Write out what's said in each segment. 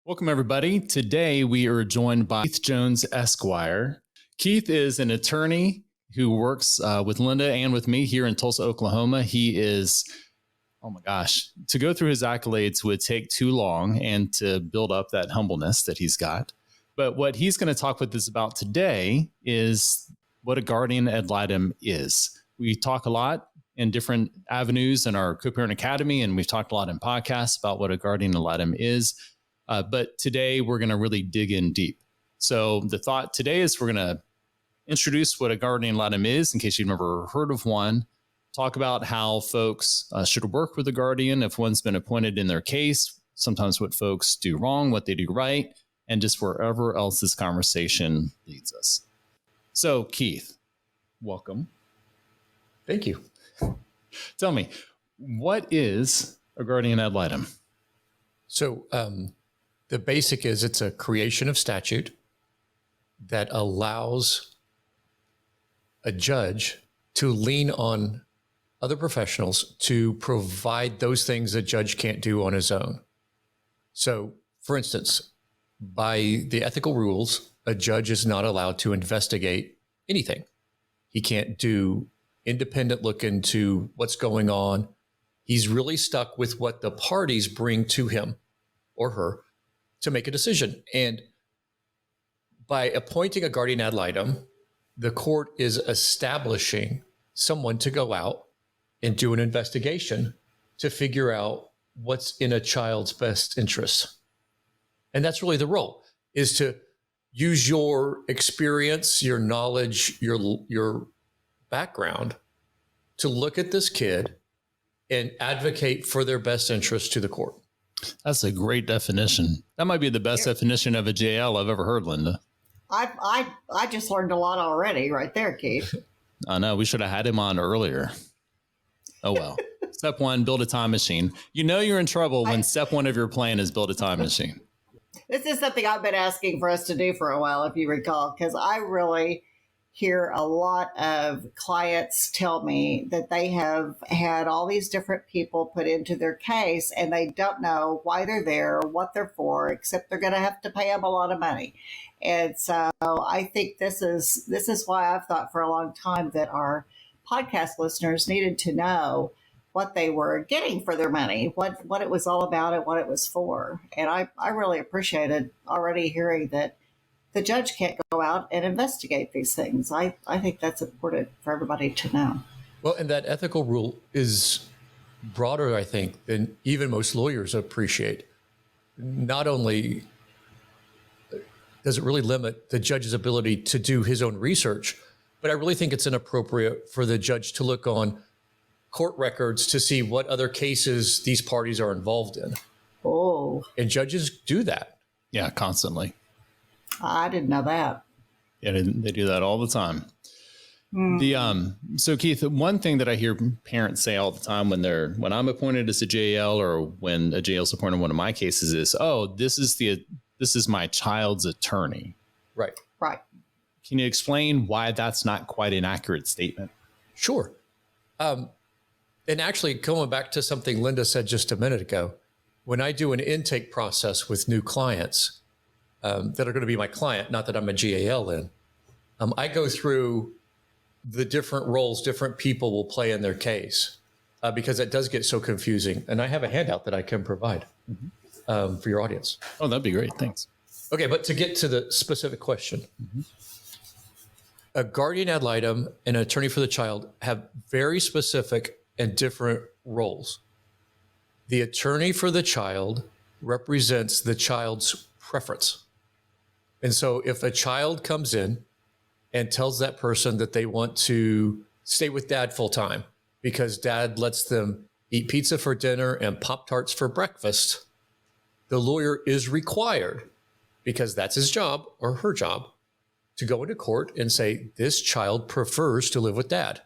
Welcome, everybody. Today, we are joined by Keith Jones, Esquire. Keith is an attorney who works with Linda and with me here in Tulsa, Oklahoma. He is, oh my gosh, to go through his accolades would take too long and to build up that humbleness that he's got. But what he's going to talk with us about today is what a guardian ad litem is. We talk a lot in different avenues in our Co-Parent Academy, and we've talked a lot in podcasts about what a guardian ad litem is. But today we're going to really dig in deep. So the thought today is we're going to introduce what a guardian ad litem is in case you've never heard of one, talk about how folks should work with a guardian if one's been appointed in their case, sometimes what folks do wrong, what they do right, and just wherever else this conversation leads us. So Keith, welcome. Thank you. Tell me, what is a guardian ad litem? So the basic is it's a creation of statute that allows a judge to lean on other professionals to provide those things a judge can't do on his own. So, for instance, by the ethical rules, a judge is not allowed to investigate anything. He can't do independent look into what's going on. He's really stuck with what the parties bring to him or her to make a decision. And by appointing a guardian ad litem, the court is establishing someone to go out and do an investigation to figure out what's in a child's best interest. And that's really the role, is to use your experience, your knowledge, your background to look at this kid and advocate for their best interest to the court. That's a great definition. That might be the best definition of a JL I've ever heard, Linda. I just learned a lot already right there, Keith. I know. We should have had him on earlier. Oh, well. Step one, build a time machine. You know you're in trouble when step one of your plan is build a time machine. This is something I've been asking for us to do for a while, if you recall, because I really hear a lot of clients tell me that they have had all these different people put into their case and they don't know why they're there, what they're for, except they're going to have to pay them a lot of money. And so I think this is why I've thought for a long time that our podcast listeners needed to know what they were getting for their money, what it was all about and what it was for. And I really appreciated already hearing that the judge can't go out and investigate these things. I think that's important for everybody to know. Well, and that ethical rule is broader, I think, than even most lawyers appreciate. Not only does it really limit the judge's ability to do his own research, but I really think it's inappropriate for the judge to look on court records to see what other cases these parties are involved in. Oh. And judges do that. Yeah, constantly. I didn't know that. Yeah, they do that all the time. So Keith, one thing that I hear parents say all the time when I'm appointed as a JL or when a JL is appointed in one of my cases is, "Oh, this is my child's attorney." Right. Right. Can you explain why that's not quite an accurate statement? Sure. And actually, going back to something Linda said just a minute ago, when I do an intake process with new clients that are going to be my client, not that I'm a GAL in, I go through the different roles different people will play in their case because it does get so confusing. And I have a handout that I can provide for your audience. Oh, that'd be great. Thanks. Okay, but to get to the specific question, a guardian ad litem and an attorney for the child have very specific and different roles. The attorney for the child represents the child's preference. And so if a child comes in and tells that person that they want to stay with dad full time because dad lets them eat pizza for dinner and Pop-Tarts for breakfast, the lawyer is required, because that's his job or her job, to go into court and say, this child prefers to live with dad.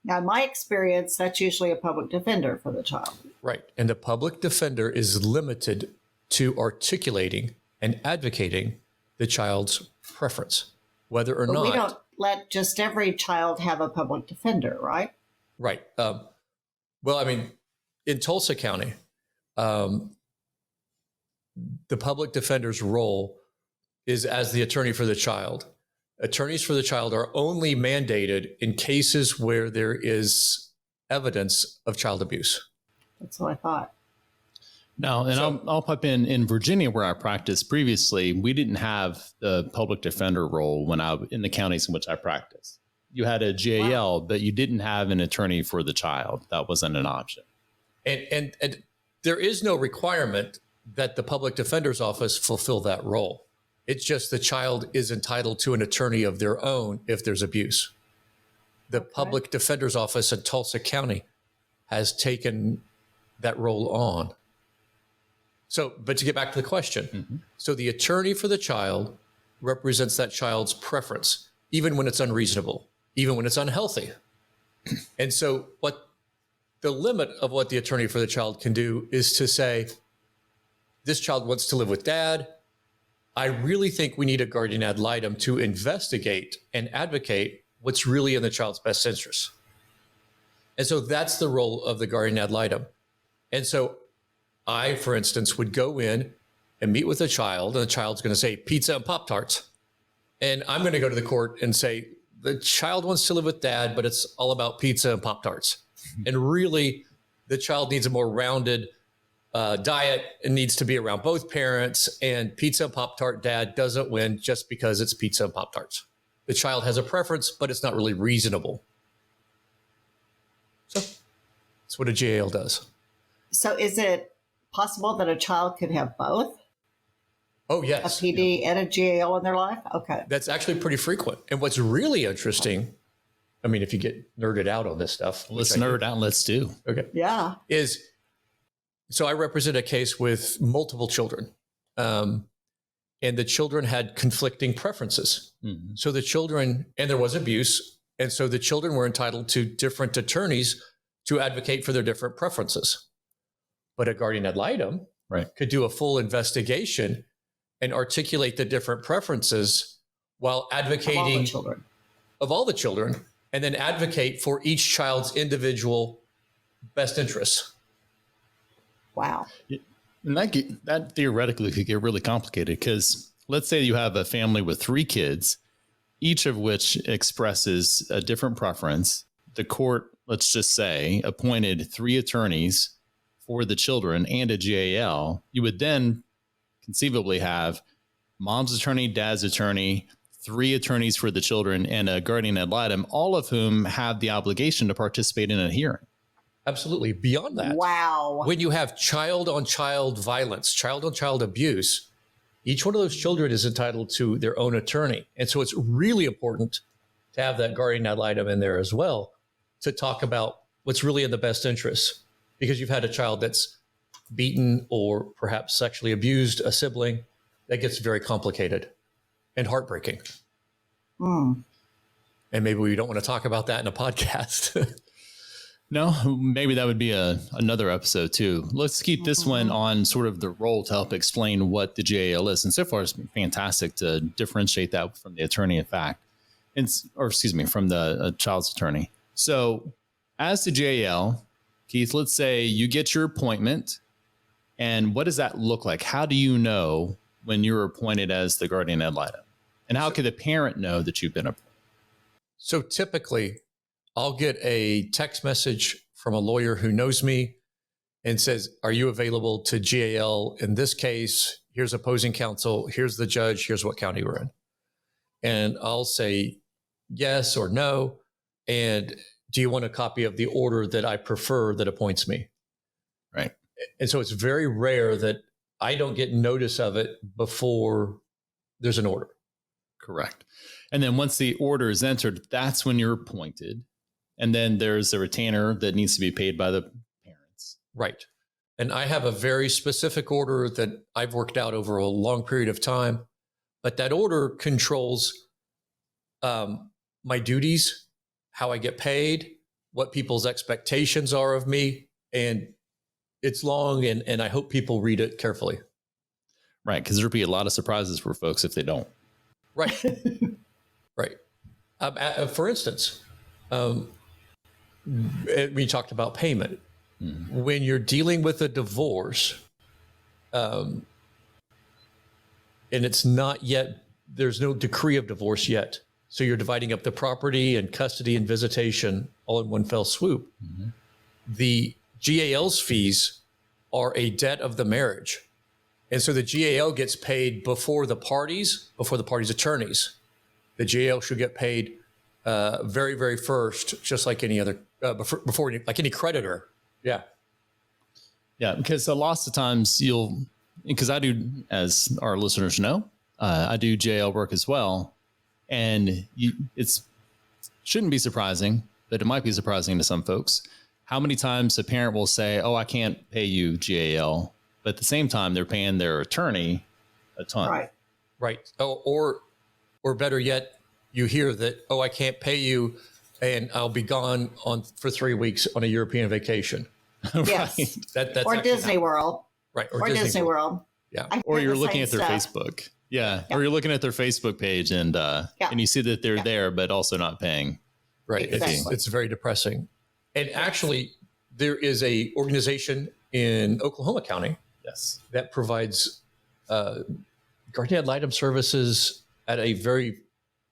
Now, in my experience, that's usually a public defender for the child. Right. And the public defender is limited to articulating and advocating the child's preference, whether or not. We don't let just every child have a public defender, right? Right. Well, I mean, in Tulsa County, the public defender's role is as the attorney for the child. Attorneys for the child are only mandated in cases where there is evidence of child abuse. That's what I thought. No, and I'll pipe in Virginia, where I practiced previously, we didn't have the public defender role in the counties in which I practiced. You had a GAL, but you didn't have an attorney for the child. That wasn't an option. And there is no requirement that the public defender's office fulfill that role. It's just the child is entitled to an attorney of their own if there's abuse. The public defender's office in Tulsa County has taken that role on. So, but to get back to the question, so the attorney for the child represents that child's preference, even when it's unreasonable, even when it's unhealthy. And so what the limit of what the attorney for the child can do is to say, this child wants to live with dad. I really think we need a guardian ad litem to investigate and advocate what's really in the child's best interest. And so that's the role of the guardian ad litem. And so I, for instance, would go in and meet with a child, and the child's going to say pizza and Pop-Tarts. And I'm going to go to the court and say, the child wants to live with dad, but it's all about pizza and Pop-Tarts. And really, the child needs a more rounded diet. It needs to be around both parents, and pizza and Pop-Tart dad doesn't win just because it's pizza and Pop-Tarts. The child has a preference, but it's not really reasonable. So that's what a GAL does. So is it possible that a child could have both? Oh, yes. A PD and a GAL in their life? Okay. That's actually pretty frequent. And what's really interesting, I mean, if you get nerded out on this stuff. Let's nerd out. Let's do. Okay. Yeah. So I represent a case with multiple children. And the children had conflicting preferences. Mm-hmm. So the children, and there was abuse. And so the children were entitled to different attorneys to advocate for their different preferences. But a guardian ad litem could do a full investigation and articulate the different preferences while advocating of all the children, and then advocate for each child's individual best interests. Wow. And that theoretically could get really complicated, because let's say you have a family with 3 kids, each of which expresses a different preference. The court, let's just say, appointed 3 attorneys for the children and a GAL. You would then conceivably have mom's attorney, dad's attorney, 3 attorneys for the children, and a guardian ad litem, all of whom have the obligation to participate in a hearing. Absolutely. Beyond that, wow. When you have child-on-child violence, child-on-child abuse, each one of those children is entitled to their own attorney. And so it's really important to have that guardian ad litem in there as well to talk about what's really in the best interest. Because you've had a child that's beaten or perhaps sexually abused a sibling, that gets very complicated and heartbreaking. And maybe we don't want to talk about that in a podcast. No, maybe that would be another episode too. Let's keep this one on sort of the role to help explain what the GAL is. And so far, it's been fantastic to differentiate that from the attorney of fact, from the child's attorney. So as the GAL, Keith, let's say you get your appointment, and what does that look like? How do you know when you're appointed as the guardian ad litem? And how could the parent know that you've been appointed? So typically, I'll get a text message from a lawyer who knows me and says, are you available to GAL in this case? Here's opposing counsel. Here's the judge. Here's what county we're in. And I'll say yes or no. And do you want a copy of the order that I prefer that appoints me? Right. And so it's very rare that I don't get notice of it before there's an order. Correct. And then once the order is entered, that's when you're appointed. And then there's a retainer that needs to be paid by the parents. Right. And I have a very specific order that I've worked out over a long period of time. But that order controls my duties, how I get paid, what people's expectations are of me. And it's long, and I hope people read it carefully. Right. Because there'll be a lot of surprises for folks if they don't. Right. Right. For instance, we talked about payment. Mm-hmm. When you're dealing with a divorce, and it's not yet, there's no decree of divorce yet. So you're dividing up the property and custody and visitation all in one fell swoop. Mm-hmm. The GAL's fees are a debt of the marriage. And so the GAL gets paid before the parties' attorneys. The GAL should get paid very, very first, just like any other, before like any creditor. Yeah. Yeah, because lots of times because I do, as our listeners know, I do JL work as well. And it shouldn't be surprising, but it might be surprising to some folks, how many times a parent will say, oh, I can't pay you GAL, but at the same time, they're paying their attorney a ton. Right. Oh, or better yet, you hear that, oh, I can't pay you and I'll be gone for 3 weeks on a European vacation. Yes. That's or Disney World. Right. Or Disney World. Yeah. Or you're looking at their Facebook. Yeah. Or you're looking at their Facebook page and you see that they're there, but also not paying. Right. Exactly. It's very depressing. And actually, there is a organization in Oklahoma County that provides guardian ad litem services at a very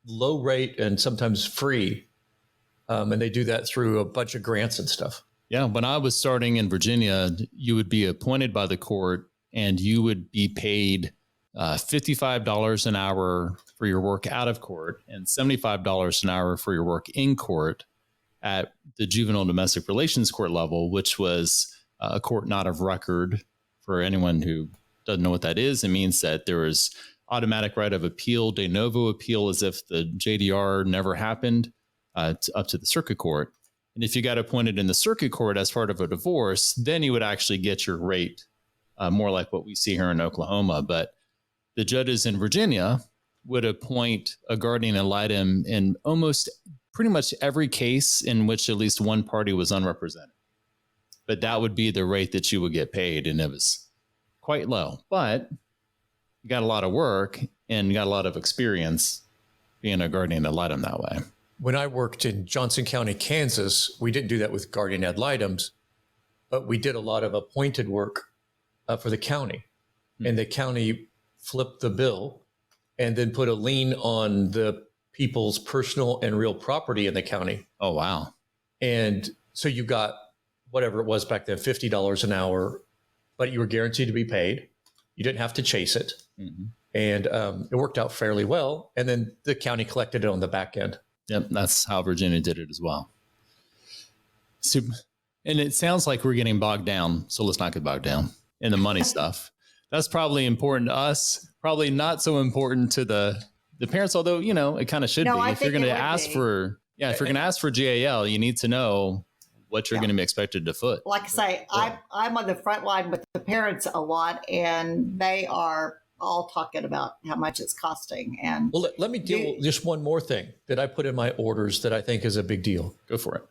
low rate and sometimes free. And they do that through a bunch of grants and stuff. Yeah. When I was starting in Virginia, you would be appointed by the court and you would be paid $55 an hour for your work out of court and $75 an hour for your work in court at the juvenile domestic relations court level, which was a court not of record. For anyone who doesn't know what that is, it means that there is automatic right of appeal, de novo appeal, as if the JDR never happened, up to the circuit court. And if you got appointed in the circuit court as part of a divorce, then you would actually get your rate more like what we see here in Oklahoma. But the judges in Virginia would appoint a guardian ad litem in almost pretty much every case in which at least one party was unrepresented. But that would be the rate that you would get paid. And it was quite low. But you got a lot of work and got a lot of experience being a guardian ad litem that way. When I worked in Johnson County, Kansas, we didn't do that with guardian ad litems, but we did a lot of appointed work for the county. And the county flipped the bill and then put a lien on the people's personal and real property in the county. Oh, wow. And so you got whatever it was back then, $50 an hour, but you were guaranteed to be paid. You didn't have to chase it. Mm-hmm. And it worked out fairly well. And then the county collected it on the back end. Yep, that's how Virginia did it as well. So, and it sounds like we're getting bogged down, so let's not get bogged down in the money stuff. That's probably important to us, probably not so important to the parents, although, it kind of should be. If you're going to ask for, if you're going to ask for GAL, you need to know what you're going to be expected to foot. Like I say, I'm on the front line with the parents a lot, and they are all talking about how much it's costing. And well, let me deal with just one more thing that I put in my orders that I think is a big deal. Go for it.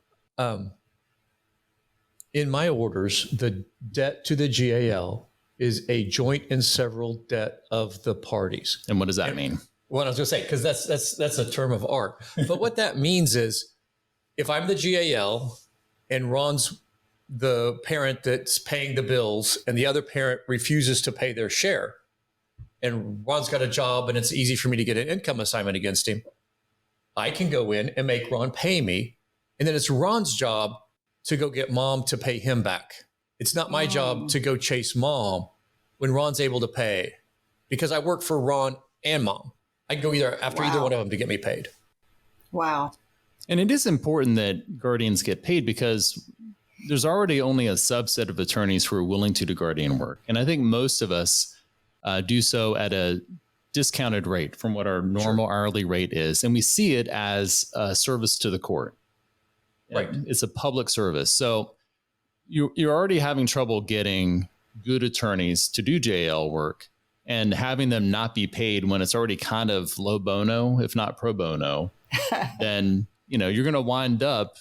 In my orders, the debt to the GAL is a joint and several debt of the parties. And what does that mean? Well, I was going to say, because that's a term of art. But what that means is if I'm the GAL and Ron's the parent that's paying the bills and the other parent refuses to pay their share, and Ron's got a job and it's easy for me to get an income assignment against him, I can go in and make Ron pay me. And then it's Ron's job to go get mom to pay him back. It's not my job to go chase mom when Ron's able to pay, because I work for Ron and mom. I can go after either one of them to get me paid. Wow. And it is important that guardians get paid because there's already only a subset of attorneys who are willing to do guardian work. And I think most of us do so at a discounted rate from what our normal hourly rate is. And we see it as a service to the court. Right. It's a public service. So you're already having trouble getting good attorneys to do JL work, and having them not be paid when it's already kind of low bono, if not pro bono, then, you're going to wind up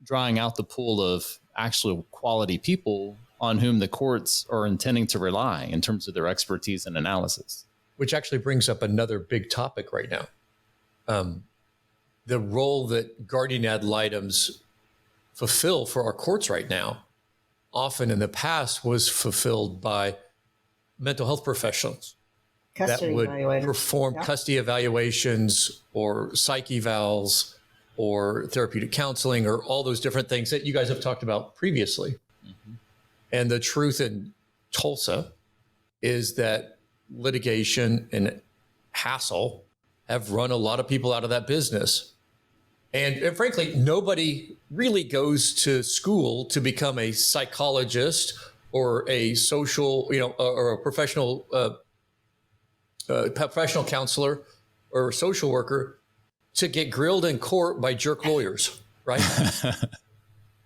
drawing out the pool of actual quality people on whom the courts are intending to rely in terms of their expertise and analysis. Which actually brings up another big topic right now. The role that guardian ad litems fulfill for our courts right now, often in the past was fulfilled by mental health professionals. Custody that would evaluator. perform Yep. custody evaluations or psych evals or therapeutic counseling or all those different things that you guys have talked about previously. Mhm. And the truth in Tulsa is that litigation and hassle have run a lot of people out of that business. And frankly, nobody really goes to school to become a psychologist or a social, or a professional counselor or social worker to get grilled in court by jerk lawyers, right?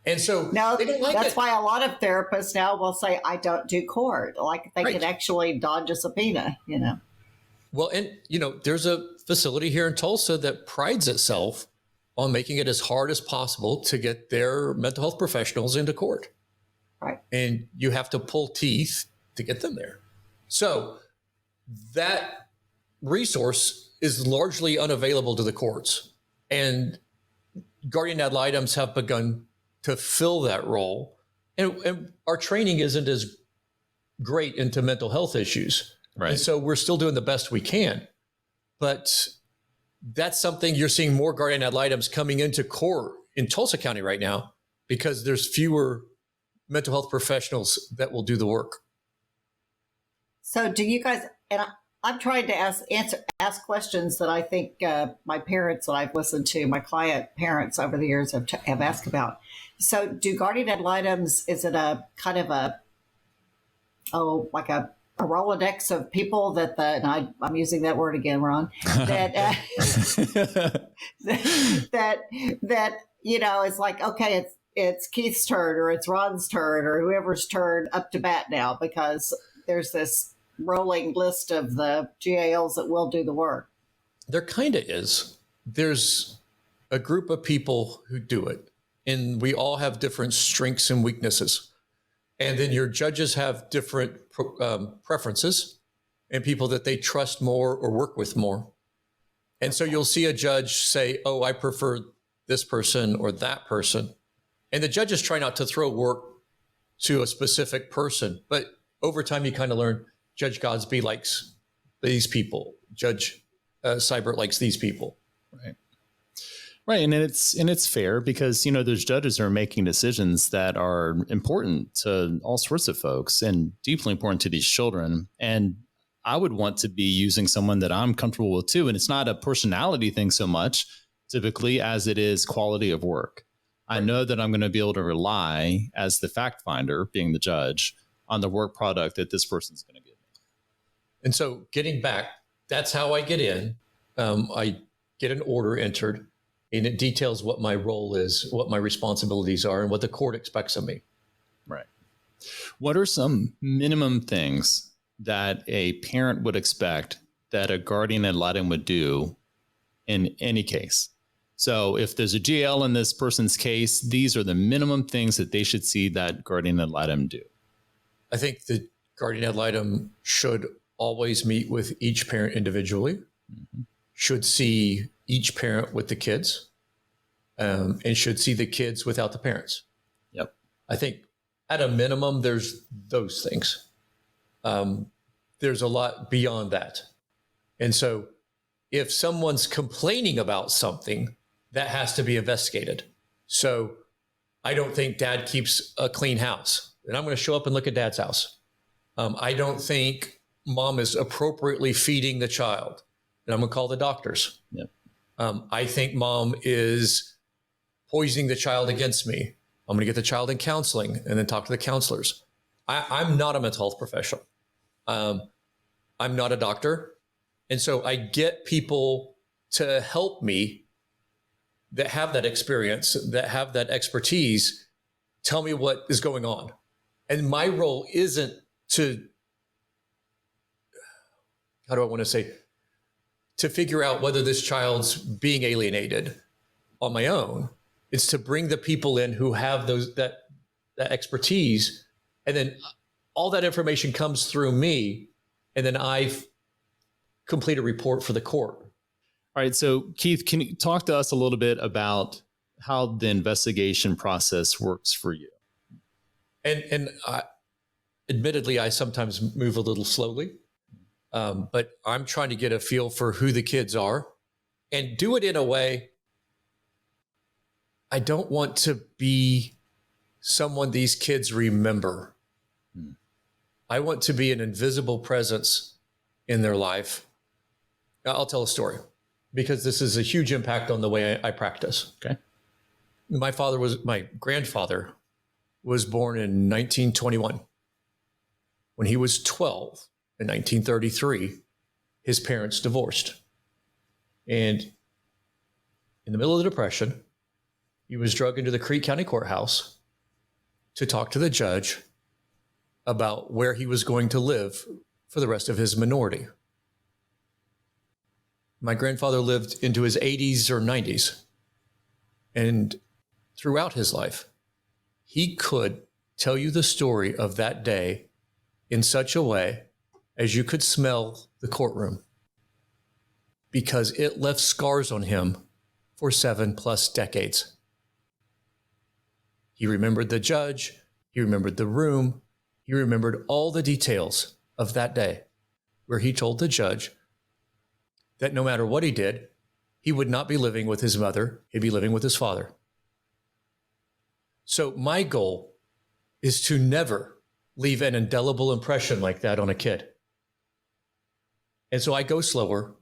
And so No, they don't like that's it. why a lot of therapists now will say, I don't do court. Like they Right. can actually dodge a subpoena, Well, and there's a facility here in Tulsa that prides itself on making it as hard as possible to get their mental health professionals into court. Right. And you have to pull teeth to get them there. So that resource is largely unavailable to the courts. And guardian ad litems have begun to fill that role. And our training isn't as great into mental health issues. Right. And so we're still doing the best we can. But that's something you're seeing more guardian ad litems coming into court in Tulsa County right now because there's fewer mental health professionals that will do the work. So do you guys, and I'm trying to ask questions that I think my parents that I've listened to, my client parents over the years have asked about. So do guardian ad litems, is it a kind of like a Rolodex of people that and I'm using that word again, Ron, that it's like, okay, it's Keith's turn or it's Ron's turn or whoever's turn up to bat now because there's this rolling list of the GALs that will do the work. There kind of is. There's a group of people who do it, and we all have different strengths and weaknesses. And then your judges have different preferences and people that they trust more or work with more. And so you'll see a judge say, oh, I prefer this person or that person. And the judges try not to throw work to a specific person. But over time, you kind of learn Judge Godsby likes these people. Judge Seibert likes these people. Right. Right. And it's fair because, those judges are making decisions that are important to all sorts of folks and deeply important to these children. And I would want to be using someone that I'm comfortable with too. And it's not a personality thing so much typically as it is quality of work. I know that I'm going to be able to rely as the fact finder, being the judge, on the work product that this person's going to give me. And so getting back, that's how I get in. I get an order entered. And it details what my role is, what my responsibilities are, and what the court expects of me. Right. What are some minimum things that a parent would expect that a guardian ad litem would do in any case? So if there's a GL in this person's case, these are the minimum things that they should see that guardian ad litem do. I think the guardian ad litem should always meet with each parent individually, should see each parent with the kids, and should see the kids without the parents. Yep. I think at a minimum, there's those things. There's a lot beyond that. And so if someone's complaining about something, that has to be investigated. So I don't think dad keeps a clean house, and I'm going to show up and look at dad's house. I don't think mom is appropriately feeding the child, and I'm going to call the doctors. Yep. I think mom is poisoning the child against me. I'm going to get the child in counseling and then talk to the counselors. I'm not a mental health professional. I'm not a doctor. And so I get people to help me that have that experience, that have that expertise, tell me what is going on. And my role isn't to, how do I want to say, to figure out whether this child's being alienated on my own. It's to bring the people in who have that expertise, and then all that information comes through me, and then I complete a report for the court. All right. So Keith, can you talk to us a little bit about how the investigation process works for you? And admittedly, I sometimes move a little slowly. But I'm trying to get a feel for who the kids are and do it in a way. I don't want to be someone these kids remember. I want to be an invisible presence in their life. I'll tell a story because this is a huge impact on the way I practice. Okay. My grandfather was born in 1921. When he was 12 in 1933, his parents divorced. And in the middle of the Depression, he was drugged into the Creek County Courthouse to talk to the judge about where he was going to live for the rest of his minority. My grandfather lived into his 80s or 90s. And throughout his life, he could tell you the story of that day in such a way as you could smell the courtroom, because it left scars on him for 7+ decades. He remembered the judge, he remembered the room, he remembered all the details of that day where he told the judge that no matter what he did, he would not be living with his mother, he'd be living with his father. So my goal is to never leave an indelible impression like that on a kid. And so I go slower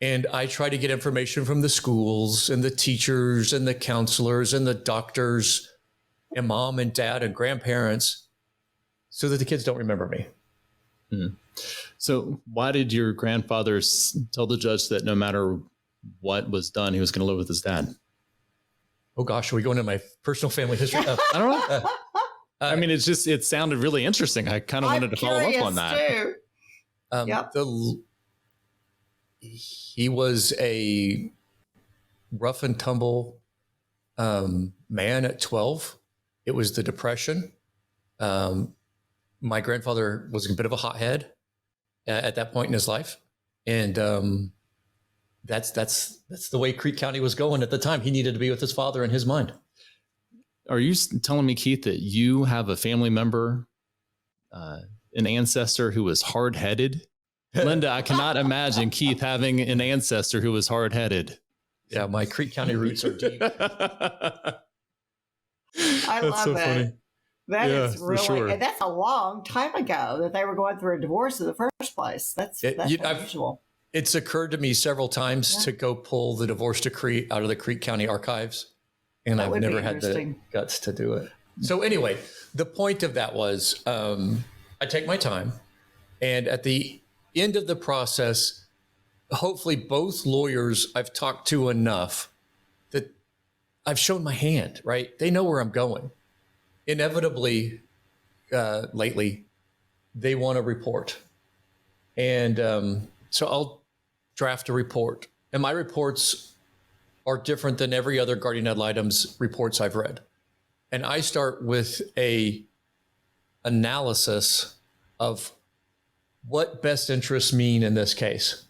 and I try to get information from the schools and the teachers and the counselors and the doctors and mom and dad and grandparents so that the kids don't remember me. Mm. So why did your grandfather tell the judge that no matter what was done, he was going to live with his dad? Oh gosh, are we going into my personal family history? I don't know. I mean, it sounded really interesting. I kind of wanted to follow up on that. Too. Yep. He was a rough and tumble man at 12. It was the Depression. My grandfather was a bit of a hothead at that point in his life. And that's the way Creek County was going at the time. He needed to be with his father in his mind. Are you telling me, Keith, that you have a family member, an ancestor who was hard-headed? Linda, I cannot imagine Keith having an ancestor who was hard-headed. Yeah, my Creek County roots are deep. I love it. Funny. That is really, sure. And that's a long time ago that they were going through a divorce in the first place. That's unusual. It's occurred to me several times to go pull the divorce decree out of the Creek County archives, and I've never had the guts to do it. So anyway, the point of that was I take my time, and at the end of the process, hopefully both lawyers I've talked to enough that I've shown my hand, right? They know where I'm going. Inevitably, lately, they want a report. And so I'll draft a report. And my reports are different than every other guardian ad litem's reports I've read. And I start with a analysis of what best interests mean in this case.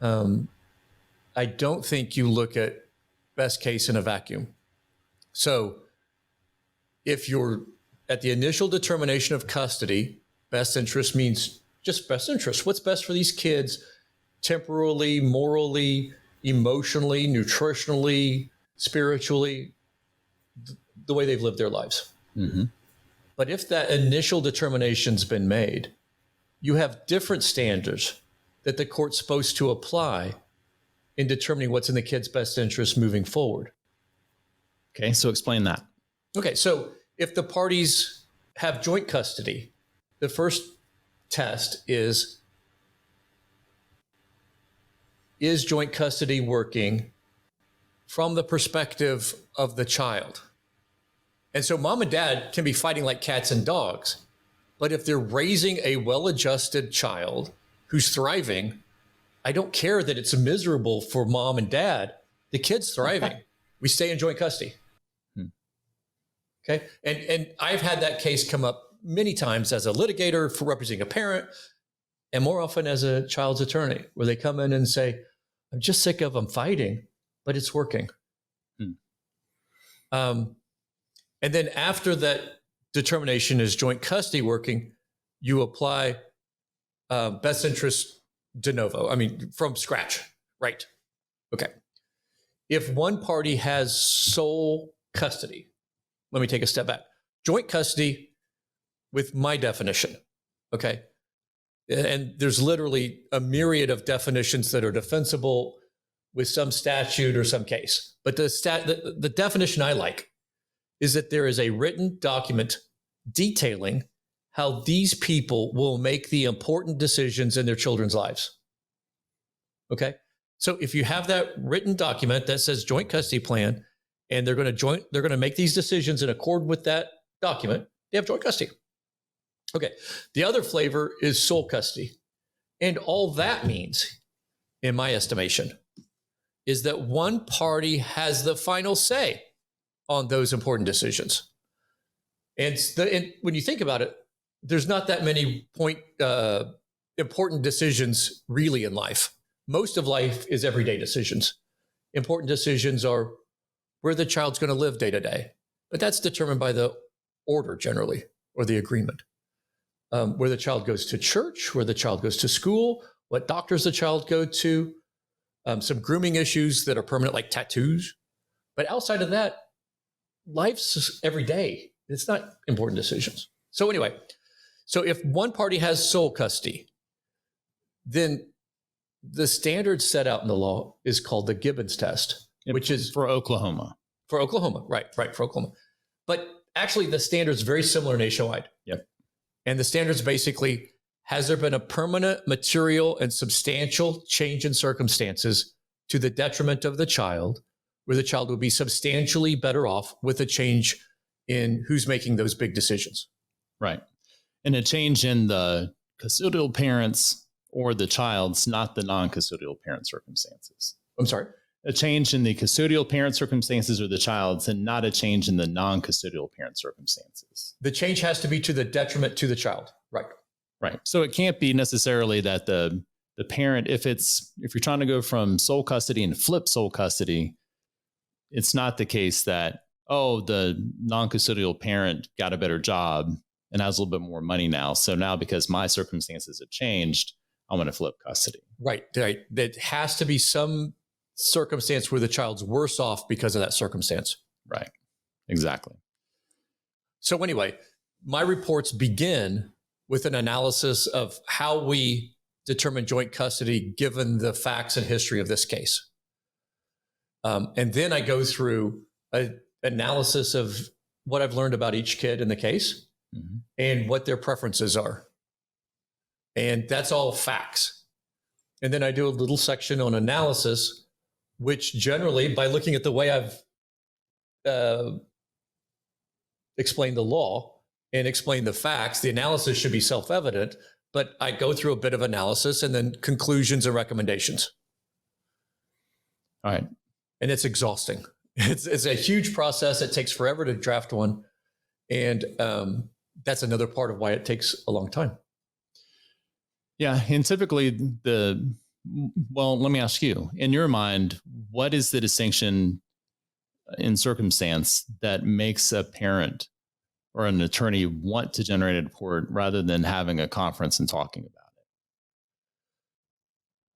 I don't think you look at best case in a vacuum. So if you're at the initial determination of custody, best interest means just best interest. What's best for these kids temporally, morally, emotionally, nutritionally, spiritually, the way they've lived their lives. Mm-hmm. But if that initial determination's been made, you have different standards that the court's supposed to apply in determining what's in the kid's best interest moving forward. Okay, so explain that. Okay, so if the parties have joint custody, the first test is joint custody working from the perspective of the child? And so mom and dad can be fighting like cats and dogs, but if they're raising a well-adjusted child who's thriving, I don't care that it's miserable for mom and dad. The kid's thriving. We stay in joint custody. Okay. And I've had that case come up many times as a litigator for representing a parent, and more often as a child's attorney, where they come in and say, I'm just sick of them fighting, but it's working. And then after that determination is joint custody working, you apply best interest de novo. I mean, from scratch, right? Okay. If one party has sole custody, let me take a step back. Joint custody, with my definition, okay? And there's literally a myriad of definitions that are defensible with some statute or some case. But the definition I like is that there is a written document detailing how these people will make the important decisions in their children's lives. Okay? So if you have that written document that says joint custody plan, and they're going to make these decisions in accord with that document, they have joint custody. Okay. The other flavor is sole custody. And all that means, in my estimation, is that one party has the final say on those important decisions. And when you think about it, there's not that many important decisions really in life. Most of life is everyday decisions. Important decisions are where the child's going to live day to day, but that's determined by the order generally, or the agreement. Where the child goes to church, where the child goes to school, what doctors the child go to, some grooming issues that are permanent, like tattoos. But outside of that, life's every day. It's not important decisions. So anyway, so if one party has sole custody, then the standard set out in the law is called the Gibbons test, which is for Oklahoma. For Oklahoma, right, for Oklahoma. But actually, the standard is very similar nationwide. Yep. And the standard is basically, has there been a permanent, material, and substantial change in circumstances to the detriment of the child, where the child would be substantially better off with a change in who's making those big decisions? Right. And a change in the custodial parents or the child's, not the non-custodial parent circumstances. I'm sorry? A change in the custodial parent circumstances or the child's, and not a change in the non-custodial parent circumstances. The change has to be to the detriment to the child. Right. Right. So it can't be necessarily that the parent, if you're trying to go from sole custody and flip sole custody, it's not the case that, the non-custodial parent got a better job and has a little bit more money now. So now, because my circumstances have changed, I'm going to flip custody. Right. There has to be some circumstance where the child's worse off because of that circumstance. Right. Exactly. So anyway, my reports begin with an analysis of how we determine joint custody given the facts and history of this case. And then I go through an analysis of what I've learned about each kid in the case, mm-hmm. and what their preferences are. And that's all facts. And then I do a little section on analysis, which generally, by looking at the way I've explained the law and explained the facts, the analysis should be self-evident, but I go through a bit of analysis and then conclusions and recommendations. All right. And it's exhausting. It's a huge process. It takes forever to draft one. And that's another part of why it takes a long time. Yeah. And typically let me ask you, in your mind, what is the distinction in circumstance that makes a parent or an attorney want to generate a report rather than having a conference and talking about it?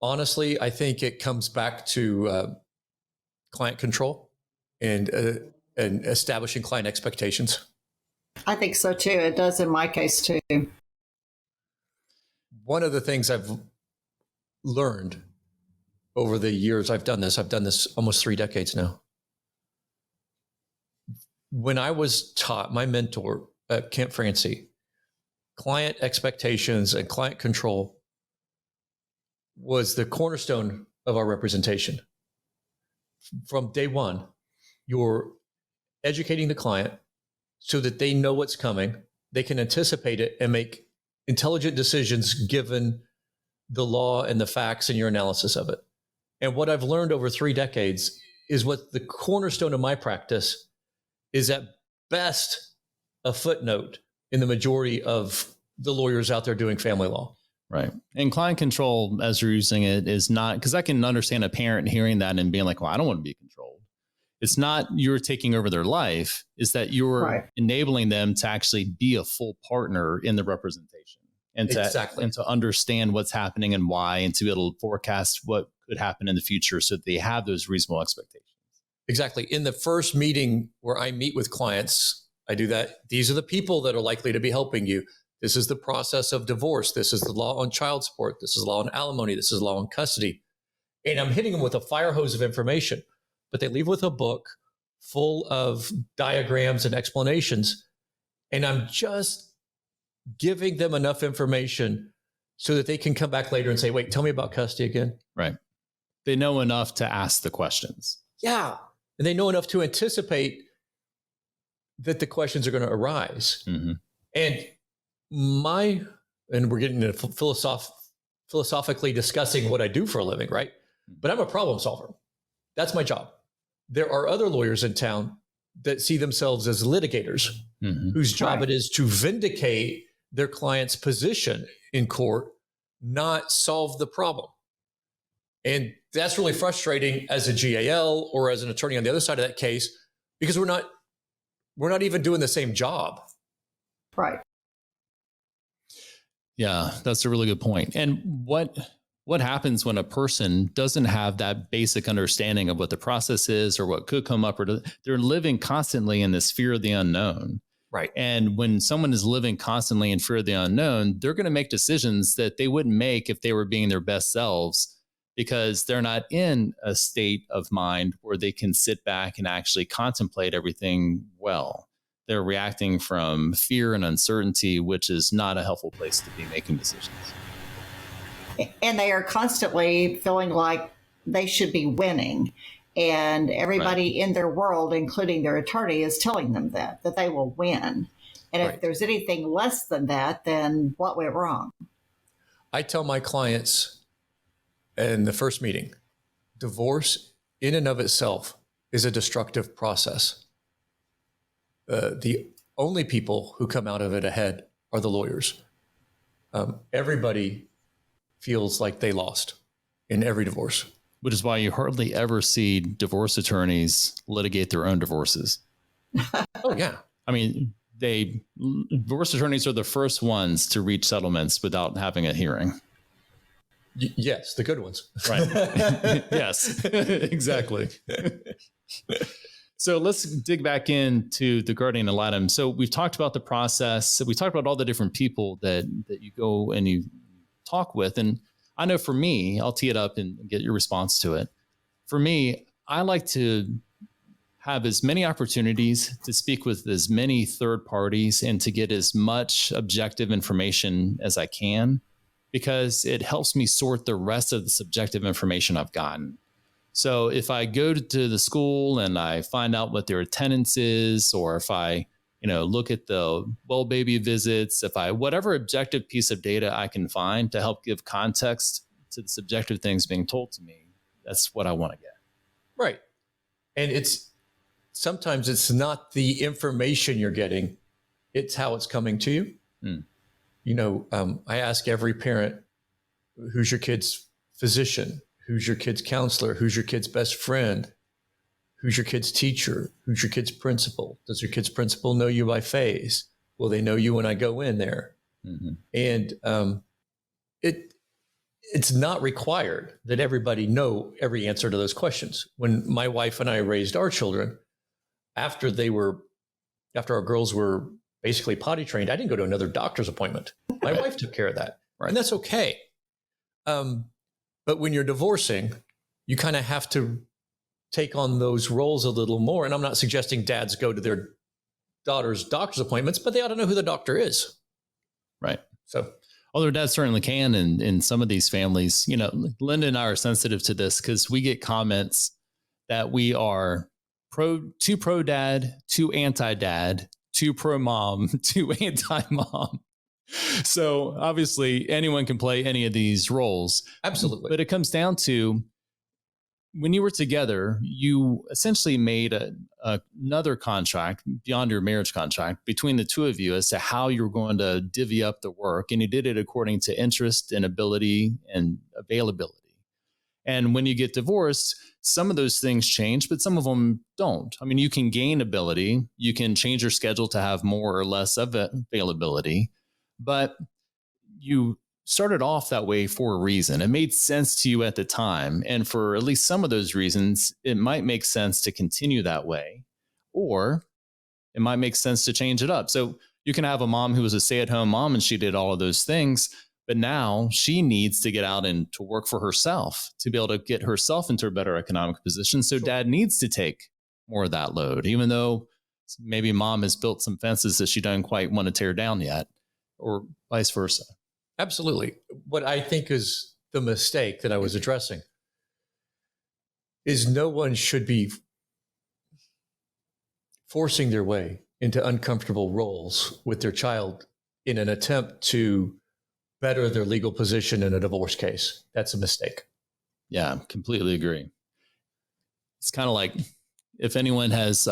Honestly, I think it comes back to client control and establishing client expectations. I think so too. It does in my case too. One of the things I've learned over the years I've done this almost 3 decades now. When I was taught, my mentor at Kent Francie, client expectations and client control was the cornerstone of our representation. From day one, you're educating the client so that they know what's coming, they can anticipate it and make intelligent decisions given the law and the facts and your analysis of it. And what I've learned over 3 decades is what the cornerstone of my practice is, at best a footnote in the majority of the lawyers out there doing family law. Right. And client control, as you're using it, is not, because I can understand a parent hearing that and being like, well, I don't want to be controlled. It's not you're taking over their life, is that you're enabling them to actually be a full partner in the representation and Exactly. to understand what's happening and why, and to be able to forecast what could happen in the future so that they have those reasonable expectations. Exactly. In the first meeting where I meet with clients, I do that. These are the people that are likely to be helping you. This is the process of divorce. This is the law on child support. This is law on alimony. This is law on custody. And I'm hitting them with a fire hose of information, but they leave with a book full of diagrams and explanations. And I'm just giving them enough information so that they can come back later and say, wait, tell me about custody again. Right. They know enough to ask the questions. Yeah. And they know enough to anticipate that the questions are going to arise. Mm-hmm. And we're getting into philosophically discussing what I do for a living, right? But I'm a problem solver. That's my job. There are other lawyers in town that see themselves as litigators, Mm-hmm. whose job it is to vindicate their client's position in court, not solve the problem. And that's really frustrating as a GAL or as an attorney on the other side of that case, because we're not even doing the same job. Right. Yeah, that's a really good point. And what happens when a person doesn't have that basic understanding of what the process is or what could come up, or they're living constantly in this fear of the unknown. Right. And when someone is living constantly in fear of the unknown, they're going to make decisions that they wouldn't make if they were being their best selves, because they're not in a state of mind where they can sit back and actually contemplate everything well. They're reacting from fear and uncertainty, which is not a helpful place to be making decisions. And they are constantly feeling like they should be winning. And everybody in their world, including their attorney, is telling them that they will win. And if there's anything less than that, then what went wrong? I tell my clients in the first meeting, divorce in and of itself is a destructive process. The only people who come out of it ahead are the lawyers. Everybody feels like they lost in every divorce. Which is why you hardly ever see divorce attorneys litigate their own divorces. Oh, yeah. I mean, divorce attorneys are the first ones to reach settlements without having a hearing. Yes, the good ones. Right. Yes, exactly. So let's dig back into the guardian ad litem. So we've talked about the process. So we talked about all the different people that you go and you talk with. And I know for me, I'll tee it up and get your response to it. For me, I like to have as many opportunities to speak with as many third parties and to get as much objective information as I can, because it helps me sort the rest of the subjective information I've gotten. So if I go to the school and I find out what their attendance is, or if I look at the well baby visits, whatever objective piece of data I can find to help give context to the subjective things being told to me, that's what I want to get. Right. And sometimes it's not the information you're getting, it's how it's coming to you. I ask every parent, who's your kid's physician? Who's your kid's counselor? Who's your kid's best friend? Who's your kid's teacher? Who's your kid's principal? Does your kid's principal know you by face? Will they know you when I go in there? Mm-hmm. And it's not required that everybody know every answer to those questions. When my wife and I raised our children, after our girls were basically potty trained, I didn't go to another doctor's appointment. My wife took care of that. Right. And that's okay. But when you're divorcing, you kind of have to take on those roles a little more. And I'm not suggesting dads go to their daughter's doctor's appointments, but they ought to know who the doctor is. Right. So, although dads certainly can. And in some of these families, Linda and I are sensitive to this because we get comments that we are too pro dad, too anti dad, too pro mom, too anti mom. So obviously anyone can play any of these roles. Absolutely. But it comes down to, when you were together, you essentially made another contract beyond your marriage contract between the two of you as to how you were going to divvy up the work. And you did it according to interest and ability and availability. And when you get divorced, some of those things change, but some of them don't. I mean, you can gain ability. You can change your schedule to have more or less of availability. But you started off that way for a reason. It made sense to you at the time. And for at least some of those reasons, it might make sense to continue that way, or it might make sense to change it up. So you can have a mom who was a stay-at-home mom and she did all of those things, but now she needs to get out and to work for herself to be able to get herself into a better economic position. So dad needs to take more of that load, even though maybe mom has built some fences that she doesn't quite want to tear down yet, or vice versa. Absolutely. What I think is the mistake that I was addressing is no one should be forcing their way into uncomfortable roles with their child in an attempt to better their legal position in a divorce case. That's a mistake. Yeah, completely agree. It's kind of like if anyone has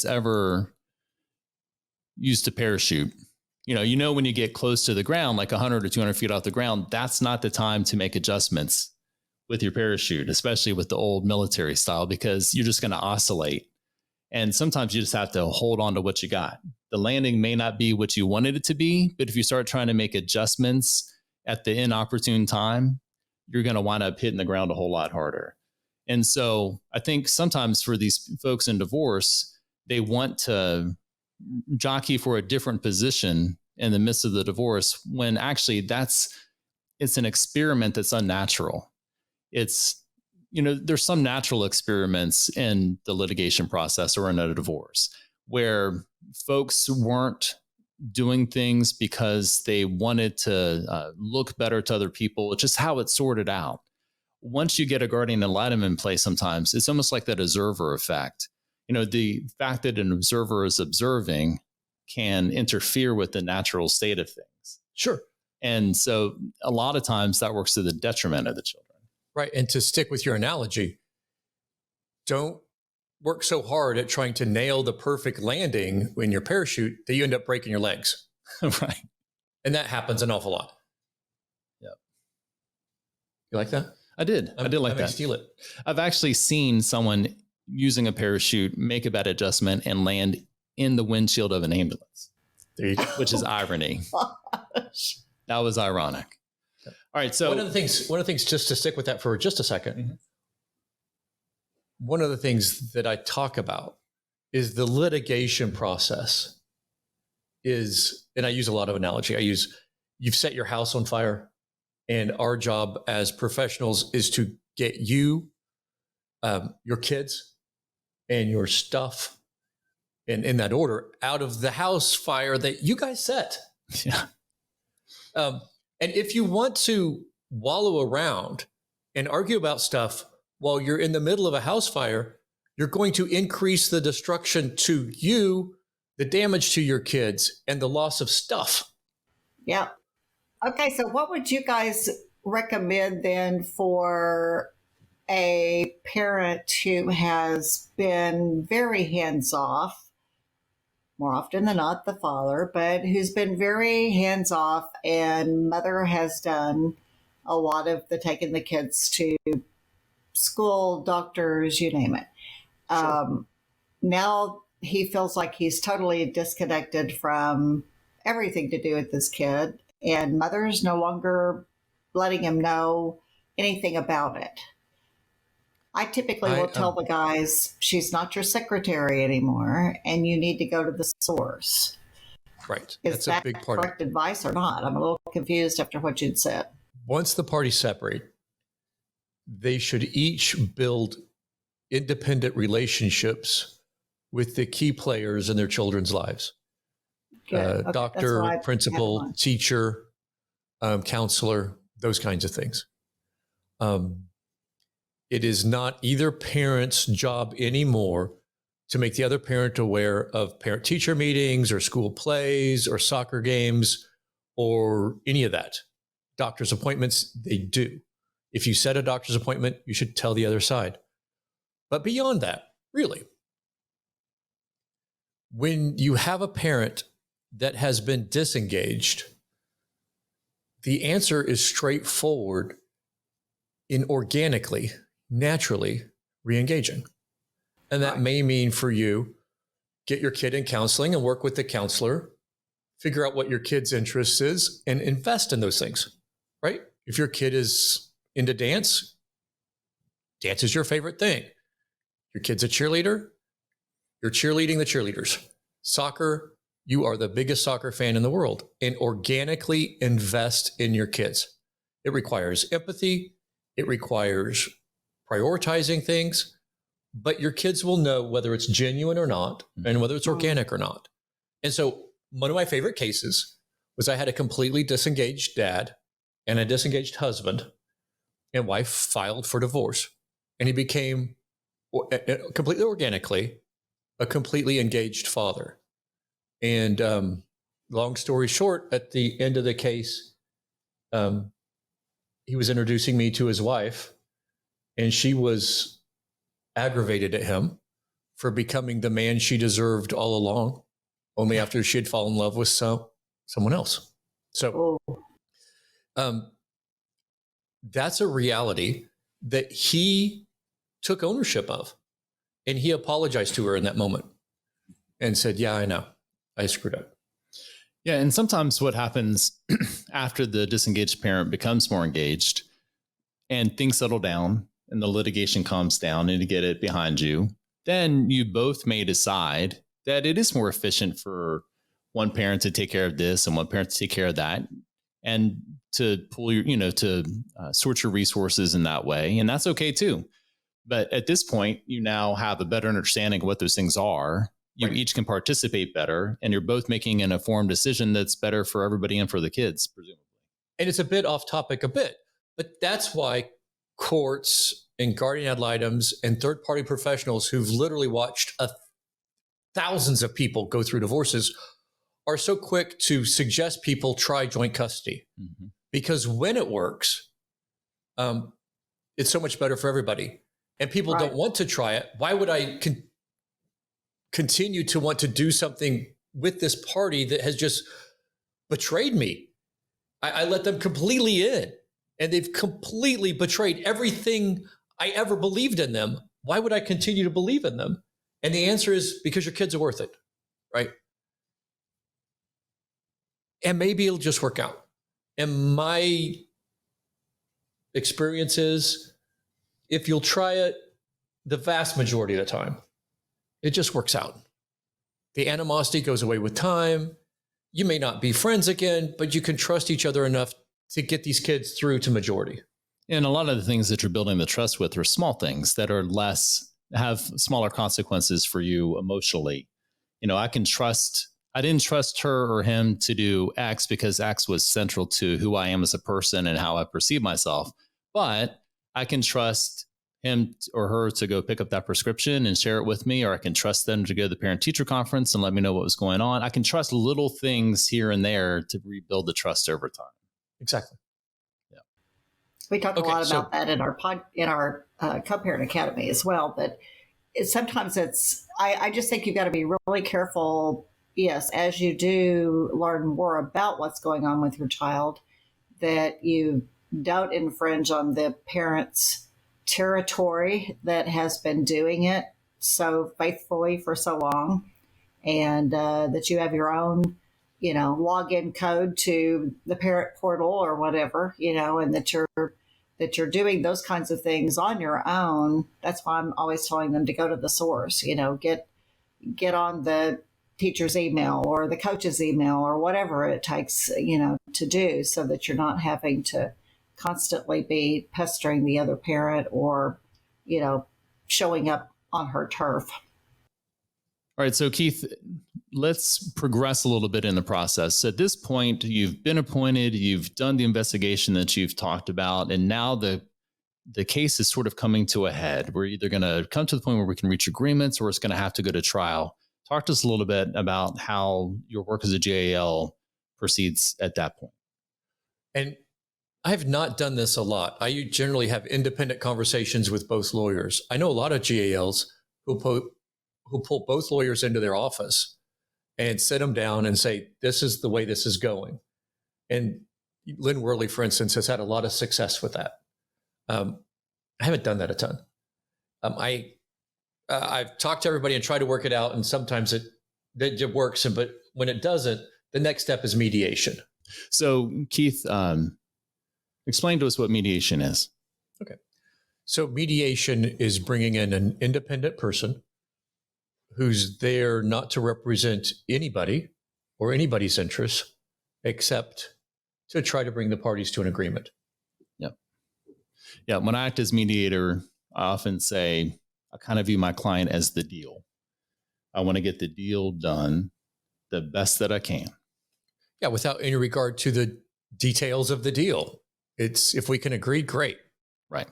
ever used a parachute, you know, when you get close to the ground, like 100 or 200 feet off the ground, that's not the time to make adjustments with your parachute, especially with the old military style, because you're just going to oscillate. And sometimes you just have to hold on to what you got. The landing may not be what you wanted it to be, but if you start trying to make adjustments at the inopportune time, you're going to wind up hitting the ground a whole lot harder. And so I think sometimes for these folks in divorce, they want to jockey for a different position in the midst of the divorce, when actually it's an experiment that's unnatural. It's, there's some natural experiments in the litigation process or in a divorce where folks weren't doing things because they wanted to look better to other people. It's just how it's sorted out. Once you get a guardian ad litem in place, sometimes it's almost like that observer effect. The fact that an observer is observing can interfere with the natural state of things. Sure. And so a lot of times that works to the detriment of the children. Right. And to stick with your analogy, don't work so hard at trying to nail the perfect landing in your parachute that you end up breaking your legs. Right. And that happens an awful lot. Yep. You like that? I did like that. Steal it. I've actually seen someone using a parachute make a bad adjustment and land in the windshield of an ambulance, There you go. which is irony. That was ironic. All right. So one of the things, just to stick with that for just a second, mm-hmm. One of the things that I talk about is the litigation process is, and I use a lot of analogy. You've set your house on fire, and our job as professionals is to get you, your kids, and your stuff, and in that order, out of the house fire that you guys set. Yeah. And if you want to wallow around and argue about stuff while you're in the middle of a house fire, you're going to increase the destruction to you, the damage to your kids, and the loss of stuff. Yeah. Okay, so what would you guys recommend then for a parent who has been very hands-off, more often than not the father, but who's been very hands-off, and mother has done a lot of the taking the kids to school, doctors, you name it. Sure. Now he feels like he's totally disconnected from everything to do with this kid, and mother's no longer letting him know anything about it. I typically will tell the guys, she's not your secretary anymore, and you need to go to the source. Right. Is that a big part correct advice or not? I'm a little confused after what you'd said. Once the parties separate, they should each build independent relationships with the key players in their children's lives. Okay, Doctor, principal, teacher, counselor, those kinds of things. It is not either parent's job anymore to make the other parent aware of parent-teacher meetings or school plays or soccer games or any of that. Doctor's appointments, they do. If you set a doctor's appointment, you should tell the other side. But beyond that, really, when you have a parent that has been disengaged, the answer is straightforward in organically, naturally re-engaging. And that may mean for you, get your kid in counseling and work with the counselor figure out what your kid's interest is and invest in those things, right? If your kid is into dance, dance is your favorite thing. Your kid's a cheerleader, you're cheerleading the cheerleaders. Soccer, you are the biggest soccer fan in the world, and organically invest in your kids. It requires empathy. It requires prioritizing things, but your kids will know whether it's genuine or not and whether it's organic or not. And so one of my favorite cases was I had a completely disengaged dad and a disengaged husband, and wife filed for divorce, and he became completely organically a completely engaged father. And long story short, at the end of the case, he was introducing me to his wife, and she was aggravated at him for becoming the man she deserved all along, only after she had fallen in love with someone else. So that's a reality that he took ownership of. And he apologized to her in that moment and said, yeah, I know, I screwed up. Yeah. And sometimes what happens after the disengaged parent becomes more engaged and things settle down and the litigation calms down and you get it behind you, then you both may decide that it is more efficient for one parent to take care of this and one parent to take care of that, and to pull your, to sort your resources in that way. And that's okay too. But at this point, you now have a better understanding of what those things are. You each can participate better, and you're both making an informed decision that's better for everybody and for the kids, presumably. And it's a bit off topic but that's why courts and guardian ad litems and third-party professionals who've literally watched thousands of people go through divorces are so quick to suggest people try joint custody. Mm-hmm. Because when it works, it's so much better for everybody. And people don't want to try it. Why would I continue to want to do something with this party that has just betrayed me? I let them completely in, and they've completely betrayed everything I ever believed in them. Why would I continue to believe in them? And the answer is because your kids are worth it, right? And maybe it'll just work out. And my experience is, if you'll try it, the vast majority of the time, it just works out. The animosity goes away with time. You may not be friends again, but you can trust each other enough to get these kids through to majority. And a lot of the things that you're building the trust with are small things that are have smaller consequences for you emotionally. I didn't trust her or him to do X because X was central to who I am as a person and how I perceive myself. But I can trust him or her to go pick up that prescription and share it with me, or I can trust them to go to the parent-teacher conference and let me know what was going on. I can trust little things here and there to rebuild the trust over time. Exactly. Yeah. We talk a lot about that in our Co-Parent Academy as well, that sometimes I just think you've got to be really careful, yes, as you do learn more about what's going on with your child, that you don't infringe on the parent's territory that has been doing it so faithfully for so long, and that you have your own, login code to the parent portal or whatever, and that you're doing those kinds of things on your own. That's why I'm always telling them to go to the source, get on the teacher's email or the coach's email or whatever it takes, to do, so that you're not having to constantly be pestering the other parent or, showing up on her turf. All right. So Keith, let's progress a little bit in the process. At this point, you've been appointed, you've done the investigation that you've talked about, and now the case is sort of coming to a head. We're either going to come to the point where we can reach agreements, or it's going to have to go to trial. Talk to us a little bit about how your work as a GAL proceeds at that point. And I've not done this a lot. I generally have independent conversations with both lawyers. I know a lot of GALs who pull both lawyers into their office and sit them down and say, this is the way this is going. And Lynn Worley, for instance, has had a lot of success with that. I haven't done that a ton. I've talked to everybody and tried to work it out, and sometimes it works. But when it doesn't, the next step is mediation. So Keith, explain to us what mediation is. Okay. So mediation is bringing in an independent person who's there not to represent anybody or anybody's interests, except to try to bring the parties to an agreement. Yeah. When I act as mediator, I often say, I kind of view my client as the deal. I want to get the deal done the best that I can. Yeah, without any regard to the details of the deal. It's if we can agree, great. Right.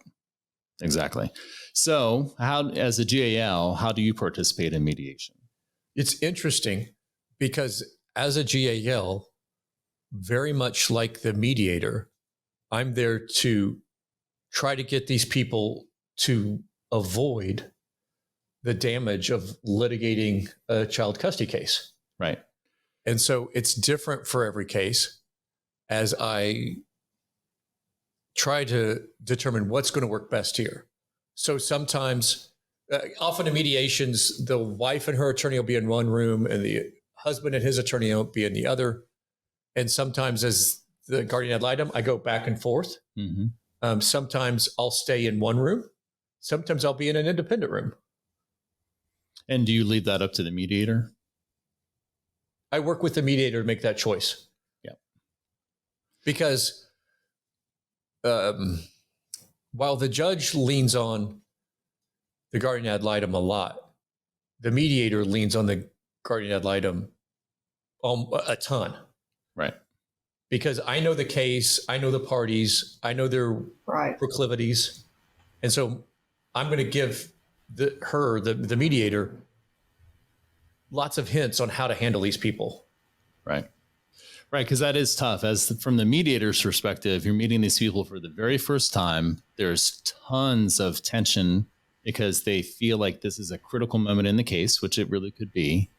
Exactly. So how, as a GAL, how do you participate in mediation? It's interesting because as a GAL, very much like the mediator, I'm there to try to get these people to avoid the damage of litigating a child custody case. Right. And so it's different for every case as I try to determine what's going to work best here. So sometimes, often in mediations, the wife and her attorney will be in one room and the husband and his attorney will be in the other. And sometimes as the guardian ad litem, I go back and forth. Mm-hmm. Sometimes I'll stay in one room. Sometimes I'll be in an independent room. And do you leave that up to the mediator? I work with the mediator to make that choice. Yeah. Because while the judge leans on the guardian ad litem a lot, the mediator leans on the guardian ad litem a ton. Right. Because I know the case, I know the parties, I know their proclivities. And so I'm going to give the mediator, lots of hints on how to handle these people. Right. Right. Because that is tough. From the mediator's perspective, you're meeting these people for the very first time. There's tons of tension because they feel like this is a critical moment in the case, which it really could be.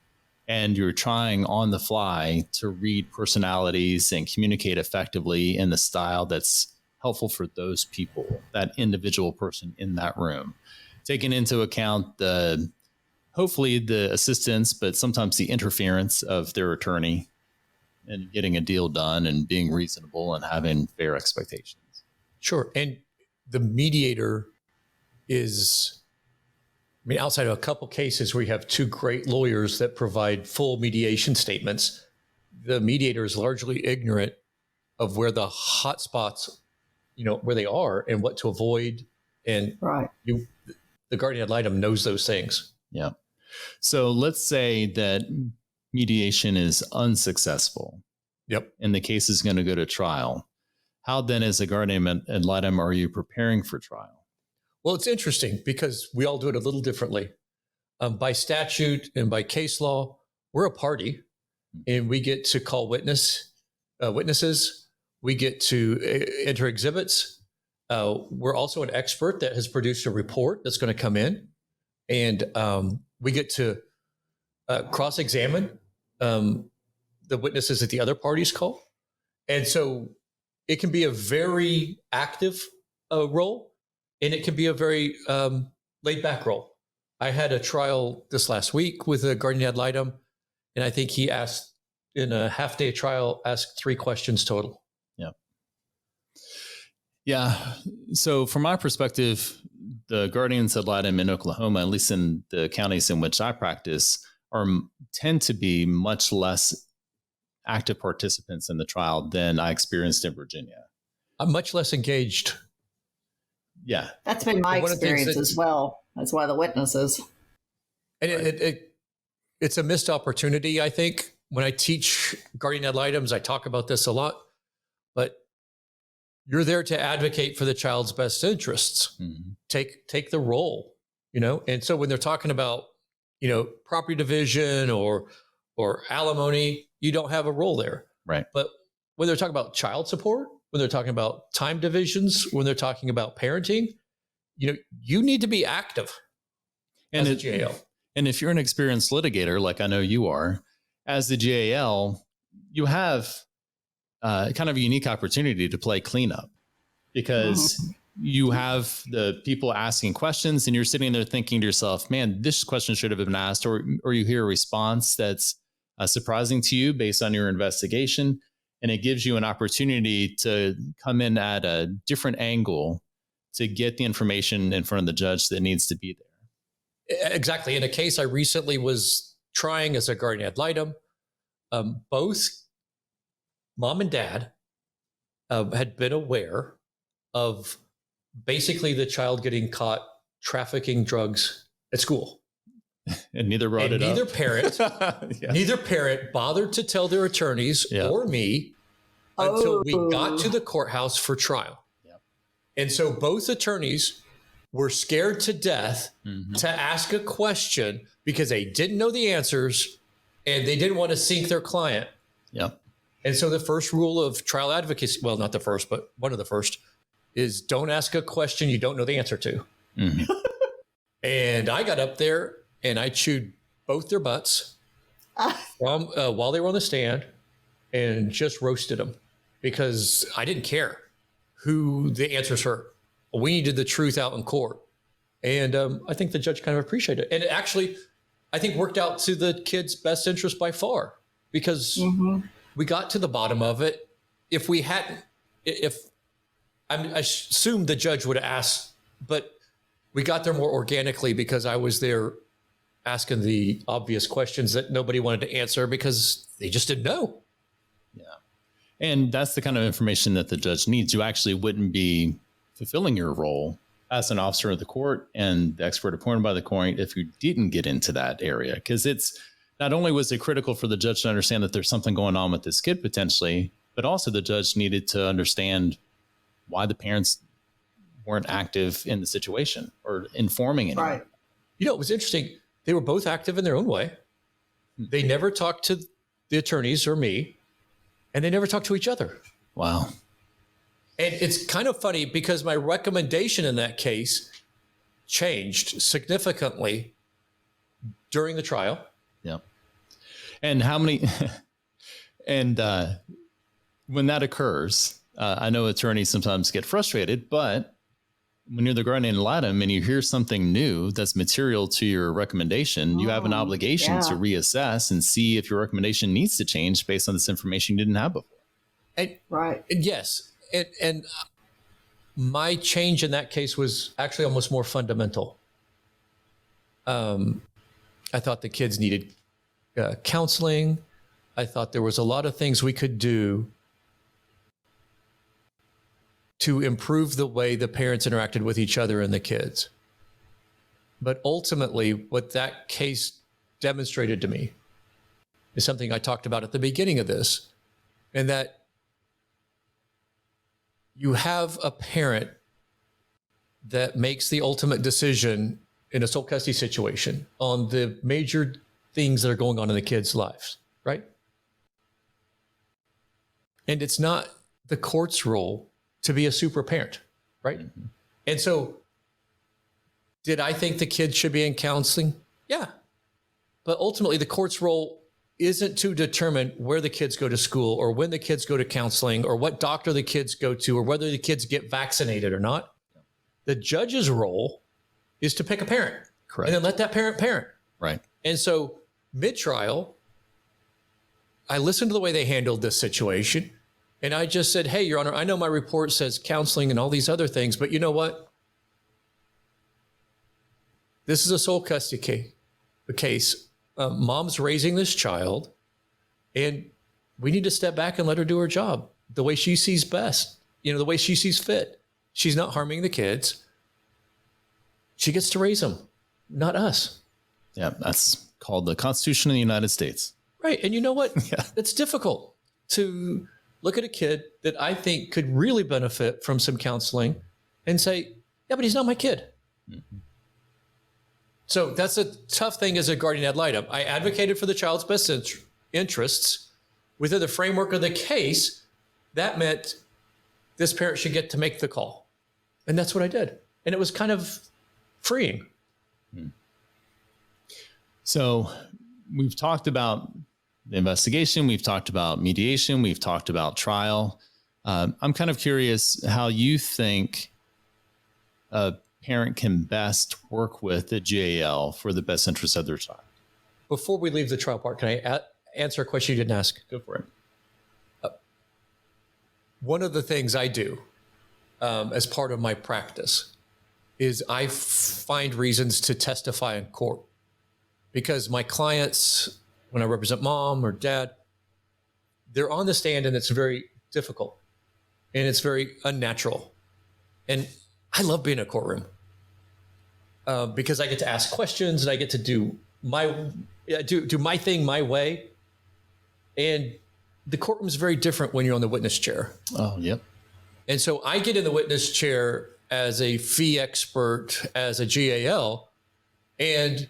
And you're trying on the fly to read personalities and communicate effectively in the style that's helpful for those people, that individual person in that room. Taking into account hopefully the assistance, but sometimes the interference of their attorney and getting a deal done and being reasonable and having fair expectations. Sure. And the mediator is, outside of a couple cases where you have two great lawyers that provide full mediation statements, the mediator is largely ignorant of where the hot spots, where they are and what to avoid. And the guardian ad litem knows those things. Yeah. So let's say that mediation is unsuccessful. Yep. And the case is going to go to trial. How then, as a guardian ad litem, are you preparing for trial? Well, it's interesting because we all do it a little differently. By statute and by case law, we're a party and we get to call witnesses. We get to enter exhibits. We're also an expert that has produced a report that's going to come in. And we get to cross-examine the witnesses that the other parties call. And so it can be a very active role, and it can be a very laid-back role. I had a trial this last week with a guardian ad litem, and I think he asked, in a half-day trial, asked 3 questions total. Yeah. Yeah. So from my perspective, the guardians ad litem in Oklahoma, at least in the counties in which I practice, tend to be much less active participants in the trial than I experienced in Virginia. I'm much less engaged. Yeah. That's been my experience as well. That's why the witnesses. And it's a missed opportunity, I think. When I teach guardian ad litems, I talk about this a lot, but you're there to advocate for the child's best interests. Mm-hmm. Take the role, And so when they're talking about, property division or alimony, you don't have a role there. Right. But when they're talking about child support, when they're talking about time divisions, when they're talking about parenting, you need to be active as a GAL. And if you're an experienced litigator, like I know you are, as the GAL, you have kind of a unique opportunity to play cleanup because you have the people asking questions and you're sitting there thinking to yourself, man, this question should have been asked, or you hear a response that's surprising to you based on your investigation. And it gives you an opportunity to come in at a different angle to get the information in front of the judge that needs to be there. Exactly. In a case I recently was trying as a guardian ad litem, both mom and dad had been aware of basically the child getting caught trafficking drugs at school. And neither brought it neither up. Parent, Yeah. neither parent bothered to tell their attorneys or me until we got to the courthouse for trial. Yep. And so both attorneys were scared to death to ask a question because they didn't know the answers and they didn't want to sink their client. Yep. And so the first rule of trial advocacy, well, not the first, but one of the first, is don't ask a question you don't know the answer to. Mm-hmm. And I got up there and I chewed both their butts while they were on the stand and just roasted them because I didn't care who the answers were. We needed the truth out in court. And I think the judge kind of appreciated it. And it actually, I think, worked out to the kids' best interest by far because we got to the bottom of it. If we hadn't, I assume the judge would have asked, but we got there more organically because I was there asking the obvious questions that nobody wanted to answer because they just didn't know. Yeah. And that's the kind of information that the judge needs. You actually wouldn't be fulfilling your role as an officer of the court and the expert appointed by the court if you didn't get into that area. Because it's not only was it critical for the judge to understand that there's something going on with this kid potentially, but also the judge needed to understand why the parents weren't active in the situation or informing anyone. Right. You know, it was interesting. They were both active in their own way. They never talked to the attorneys or me, and they never talked to each other. Wow. And it's kind of funny because my recommendation in that case changed significantly during the trial. Yeah. And how many, and when that occurs, I know attorneys sometimes get frustrated, but when you're the guardian ad litem and you hear something new that's material to your recommendation, you have an obligation to reassess and see if your recommendation needs to change based on this information you didn't have before. And, Right. and yes. And my change in that case was actually almost more fundamental. I thought the kids needed counseling. I thought there was a lot of things we could do to improve the way the parents interacted with each other and the kids. But ultimately, what that case demonstrated to me is something I talked about at the beginning of this, and that you have a parent that makes the ultimate decision in a sole custody situation on the major things that are going on in the kids' lives, right? And it's not the court's role to be a super parent, right? Mm-hmm. And so did I think the kids should be in counseling? Yeah. But ultimately, the court's role isn't to determine where the kids go to school or when the kids go to counseling or what doctor the kids go to or whether the kids get vaccinated or not. The judge's role is to pick a parent. Correct. And then let that parent. Right. And so mid-trial, I listened to the way they handled this situation. And I just said, hey, Your Honor, I know my report says counseling and all these other things, but you know what? This is a sole custody case. Mom's raising this child, and we need to step back and let her do her job the way she sees best, the way she sees fit. She's not harming the kids. She gets to raise them, not us. Yeah, that's called the Constitution of the United States. Right. And you know what? It's difficult to look at a kid that I think could really benefit from some counseling and say, yeah, but he's not my kid. Mm-hmm. So that's a tough thing as a guardian ad litem. I advocated for the child's best interests within the framework of the case. That meant this parent should get to make the call. And that's what I did. And it was kind of freeing. So we've talked about the investigation. We've talked about mediation. We've talked about trial. I'm kind of curious how you think a parent can best work with the GAL for the best interest of their child. Before we leave the trial part, can I answer a question you didn't ask? Go for it. One of the things I do as part of my practice is I find reasons to testify in court, because my clients, when I represent mom or dad, they're on the stand and it's very difficult and it's very unnatural. And I love being in a courtroom because I get to ask questions and I get to do my thing my way. And the courtroom is very different when you're on the witness chair. Oh, yep. And so I get in the witness chair as a fee expert, as a GAL, and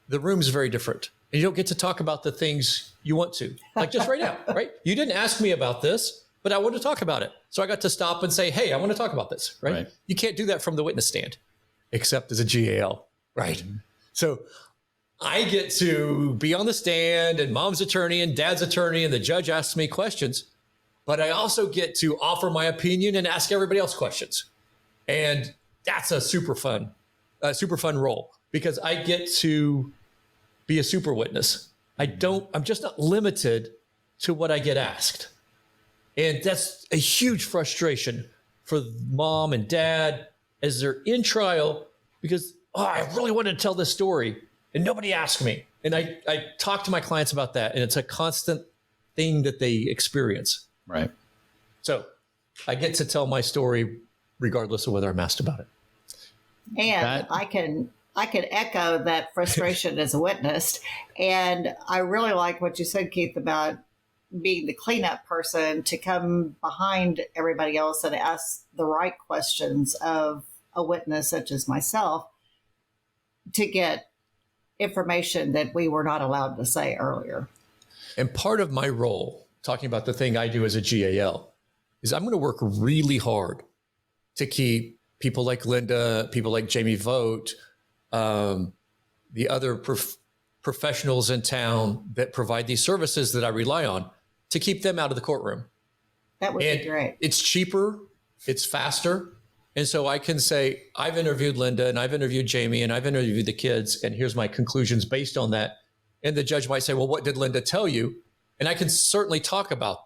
the room is very different. And you don't get to talk about the things you want to, like just right now, right? You didn't ask me about this, but I wanted to talk about it. So I got to stop and say, hey, I want to talk about this, right? You can't do that from the witness stand, except as a GAL, right? Mm-hmm. So I get to be on the stand and mom's attorney and dad's attorney and the judge asks me questions, but I also get to offer my opinion and ask everybody else questions. And that's a super fun role, because I get to be a super witness. I'm just not limited to what I get asked. And that's a huge frustration for mom and dad as they're in trial, because, I really wanted to tell this story and nobody asked me. And I talk to my clients about that, and it's a constant thing that they experience. Right. So I get to tell my story regardless of whether I'm asked about it. And I can echo that frustration as a witness. And I really like what you said, Keith, about being the cleanup person to come behind everybody else and ask the right questions of a witness such as myself to get information that we were not allowed to say earlier. And part of my role, talking about the thing I do as a GAL, is I'm going to work really hard to keep people like Linda, people like Jamie Vogt, the other professionals in town that provide these services that I rely on, to keep them out of the courtroom. That would be great. It's cheaper, it's faster. And so I can say, I've interviewed Linda and I've interviewed Jamie and I've interviewed the kids, and here's my conclusions based on that. And the judge might say, well, what did Linda tell you? And I can certainly talk about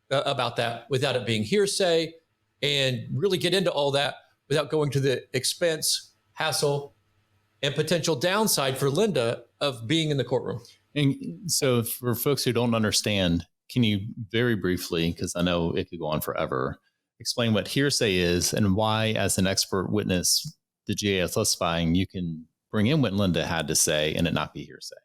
that without it being hearsay, and really get into all that without going to the expense, hassle, and potential downside for Linda of being in the courtroom. And so for folks who don't understand, can you very briefly, because I know it could go on forever, explain what hearsay is and why, as an expert witness, the GA testifying, you can bring in what Linda had to say and it not be hearsay?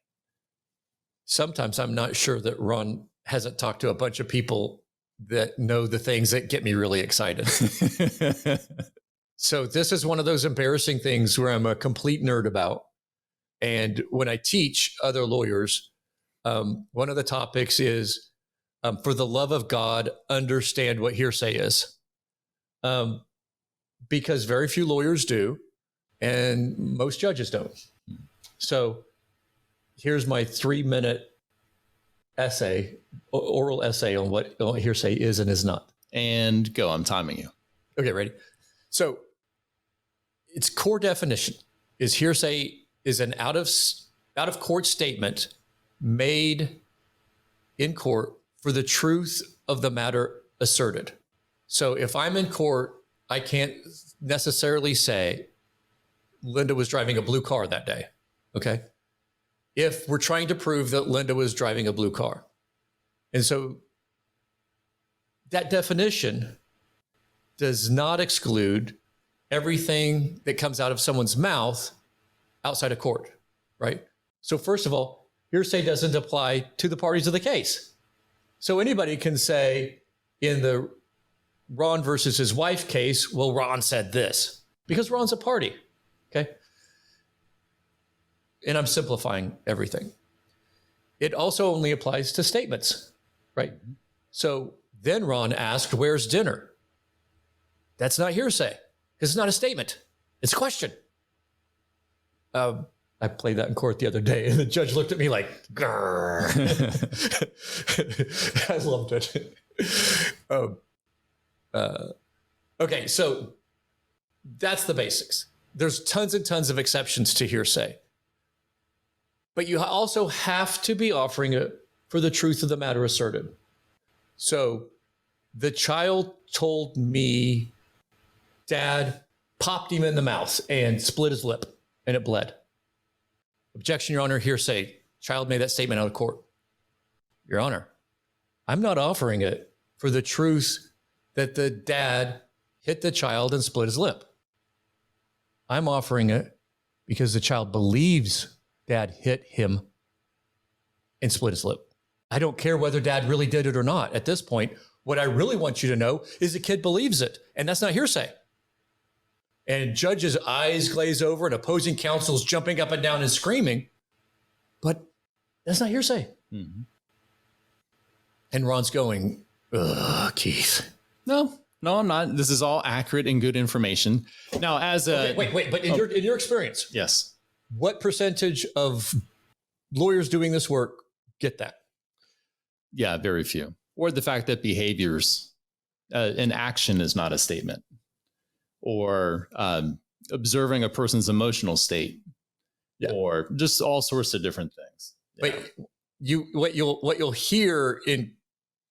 Sometimes I'm not sure that Ron hasn't talked to a bunch of people that know the things that get me really excited. So this is one of those embarrassing things where I'm a complete nerd about. And when I teach other lawyers, one of the topics is, for the love of God, understand what hearsay is. Because very few lawyers do, and most judges don't. So here's my 3-minute essay, oral essay on what hearsay is and is not. And go, I'm timing you. Okay, ready? So its core definition is hearsay is an out of court statement made in court for the truth of the matter asserted. So if I'm in court, I can't necessarily say Linda was driving a blue car that day, okay? If we're trying to prove that Linda was driving a blue car. And so that definition does not exclude everything that comes out of someone's mouth outside of court, right? So first of all, hearsay doesn't apply to the parties of the case. So anybody can say in the Ron versus his wife case, well, Ron said this, because Ron's a party, okay? And I'm simplifying everything. It also only applies to statements, right? So then Ron asked, where's dinner? That's not hearsay, because it's not a statement. It's a question. I played that in court the other day, and the judge looked at me like, grrr. I loved it. Okay, so that's the basics. There's tons and tons of exceptions to hearsay. But you also have to be offering for the truth of the matter asserted. So the child told me dad popped him in the mouth and split his lip and it bled. Objection, Your Honor, hearsay. Child made that statement out of court. Your Honor, I'm not offering it for the truth that the dad hit the child and split his lip. I'm offering it because the child believes dad hit him and split his lip. I don't care whether dad really did it or not. At this point, what I really want you to know is the kid believes it, and that's not hearsay. And judge's eyes glaze over and opposing counsel's jumping up and down and screaming, but that's not hearsay. Mm-hmm. And Ron's going, ugh, Keith. No, I'm not. This is all accurate and good information. Now, as a wait. But in your experience, yes, what percentage of lawyers doing this work get that? Yeah, very few. Or the fact that behaviors, an action is not a statement, or observing a person's emotional state, or just all sorts of different things. Yeah. But what you'll hear in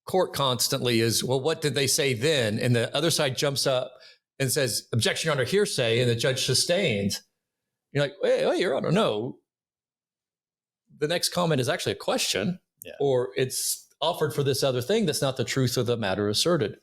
court constantly is, well, what did they say then? And the other side jumps up and says, objection, Your Honor, hearsay, and the judge sustains. You're like, wait, Your Honor, no. The next comment is actually a question, or it's offered for this other thing that's not the truth of the matter asserted.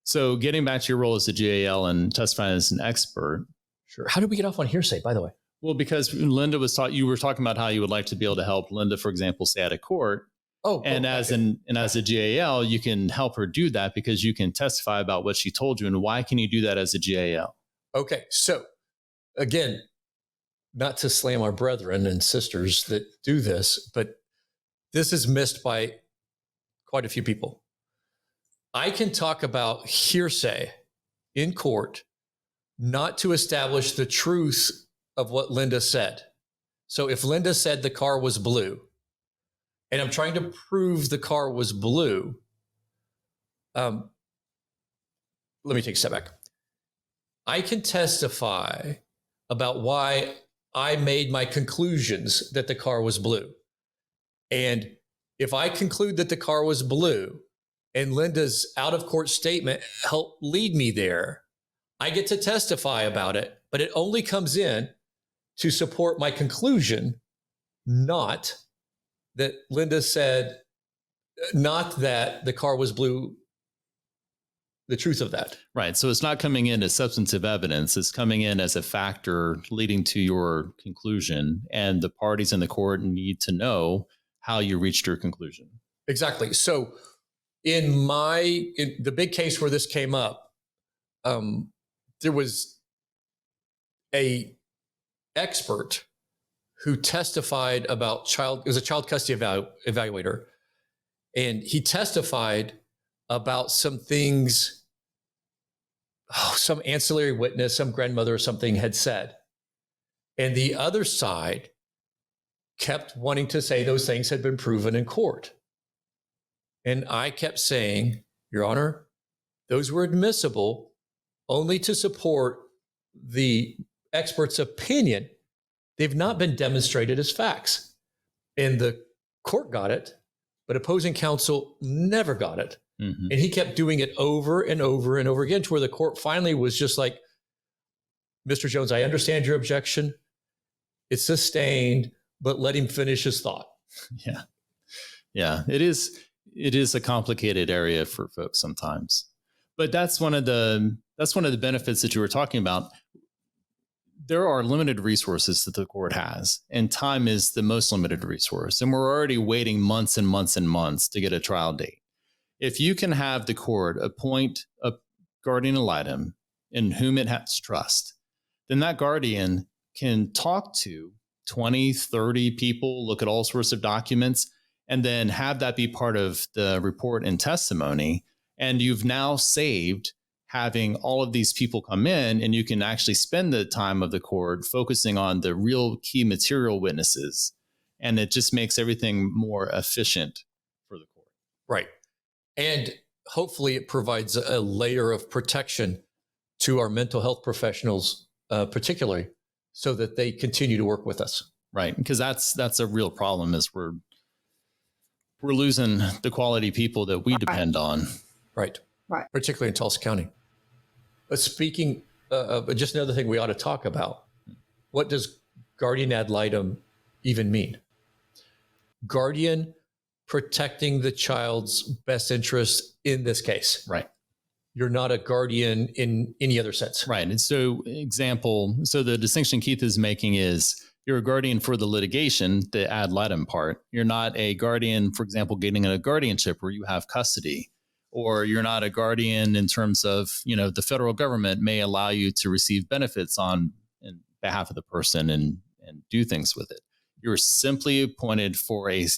So getting back to your role as a GAL and testifying as an expert. Sure. How did we get off on hearsay, by the way? Well, because Linda you were talking about how you would like to be able to help Linda, for example, say at a court. As a GAL, you can help her do that because you can testify about what she told you. And why can you do that as a GAL? Okay. So again, not to slam our brethren and sisters that do this, but this is missed by quite a few people. I can talk about hearsay in court, not to establish the truth of what Linda said. So if Linda said the car was blue, and I'm trying to prove the car was blue, let me take a step back. I can testify about why I made my conclusions that the car was blue. And if I conclude that the car was blue and Linda's out of court statement helped lead me there, I get to testify about it, but it only comes in to support my conclusion, not that Linda said, not that the car was blue, the truth of that. Right. So it's not coming in as substantive evidence. It's coming in as a factor leading to your conclusion. And the parties in the court need to know how you reached your conclusion. Exactly. So in the big case where this came up, there was a expert who testified about it was a child custody evaluator. And he testified about some things, some ancillary witness, some grandmother or something had said. And the other side kept wanting to say those things had been proven in court. And I kept saying, Your Honor, those were admissible only to support the expert's opinion. They've not been demonstrated as facts. And the court got it, but opposing counsel never got it. Mm-hmm. And he kept doing it over and over and over again to where the court finally was just like, Mr. Jones, I understand your objection. It's sustained, but let him finish his thought. Yeah. Yeah. It is a complicated area for folks sometimes, but that's one of the benefits that you were talking about. There are limited resources that the court has, and time is the most limited resource. And we're already waiting months and months and months to get a trial date. If you can have the court appoint a guardian ad litem in whom it has trust, then that guardian can talk to 20, 30 people, look at all sorts of documents, and then have that be part of the report and testimony. And you've now saved having all of these people come in, and you can actually spend the time of the court focusing on the real key material witnesses. And it just makes everything more efficient for the court. Right. And hopefully it provides a layer of protection to our mental health professionals, particularly, so that they continue to work with us. Right. Because that's a real problem, is we're we're losing the quality people that we depend on. Right. Right. Particularly in Tulsa County. Speaking of just another thing we ought to talk about, what does guardian ad litem even mean? Guardian protecting the child's best interest in this case. Right. You're not a guardian in any other sense. Right. And so the distinction Keith is making is you're a guardian for the litigation, the ad litem part. You're not a guardian, for example, getting a guardianship where you have custody, or you're not a guardian in terms of, the federal government may allow you to receive benefits on in behalf of the person and do things with it. You're simply appointed for a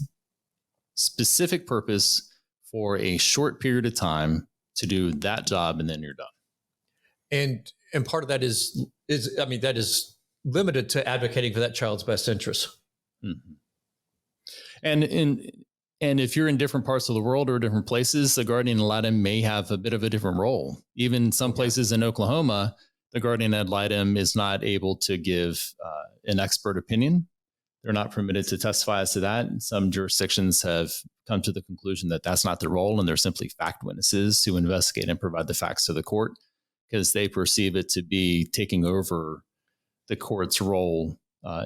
specific purpose for a short period of time to do that job, and then you're done. And part of that is that is limited to advocating for that child's best interest. Mm-hmm. And if you're in different parts of the world or different places, the guardian ad litem may have a bit of a different role. Even some places in Oklahoma, the guardian ad litem is not able to give an expert opinion. They're not permitted to testify as to that. Some jurisdictions have come to the conclusion that that's not their role, and they're simply fact witnesses who investigate and provide the facts to the court because they perceive it to be taking over the court's role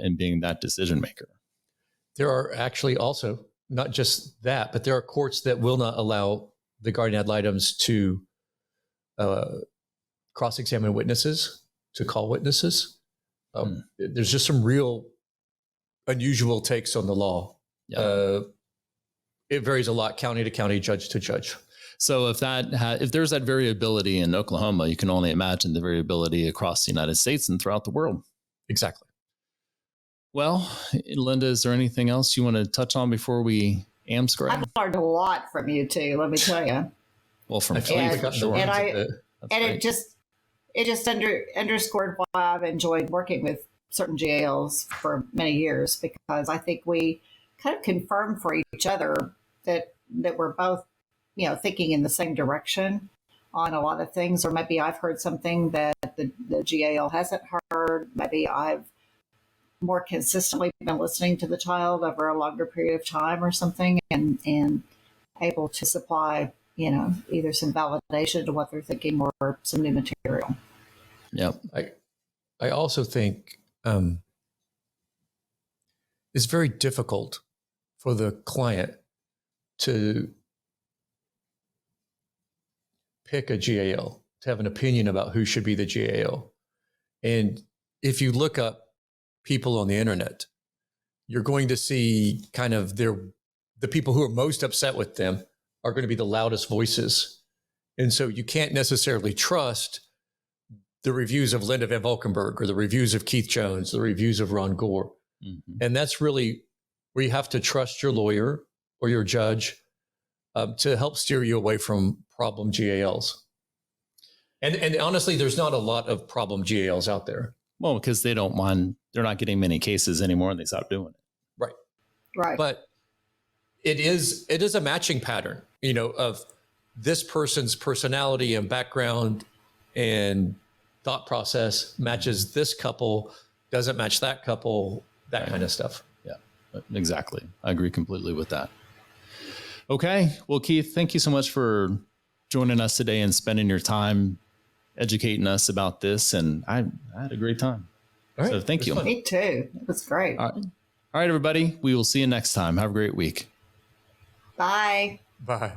in being that decision maker. There are actually also, not just that, but there are courts that will not allow the guardian ad litems to cross-examine witnesses, to call witnesses. There's just some real unusual takes on the law. Yep. It varies a lot, county to county, judge to judge. So if there's that variability in Oklahoma, you can only imagine the variability across the United States and throughout the world. Exactly. Well, Linda, is there anything else you want to touch on before we I've learned a lot from you too, let me tell you. Well, from Keith, for sure. It just underscored why I've enjoyed working with certain GALs for many years, because I think we kind of confirmed for each other that we're both, thinking in the same direction on a lot of things. Or maybe I've heard something that the GAL hasn't heard. Maybe I've more consistently been listening to the child over a longer period of time or something, and able to supply, either some validation to what they're thinking or some new material. Yep. I also think it's very difficult for the client to pick a GAL, to have an opinion about who should be the GAL. And if you look up people on the internet, you're going to see kind of the people who are most upset with them are going to be the loudest voices. And so you can't necessarily trust the reviews of Linda Van Valkenburg or the reviews of Keith Jones, the reviews of Ron Gore. Mm-hmm. And that's really where you have to trust your lawyer or your judge to help steer you away from problem GALs. And honestly, there's not a lot of problem GALs out there. Well, because they're not getting many cases anymore and they stopped doing it. Right. Right. But it is a matching pattern, of this person's personality and background and thought process matches this couple, doesn't match that couple, that kind of stuff. Yeah, exactly. I agree completely with that. Okay. Well, Keith, thank you so much for joining us today and spending your time educating us about this. And I had a great time. All right. So thank you. Fun. Me too. It was great. All right, everybody. We will see you next time. Have a great week. Bye. Bye.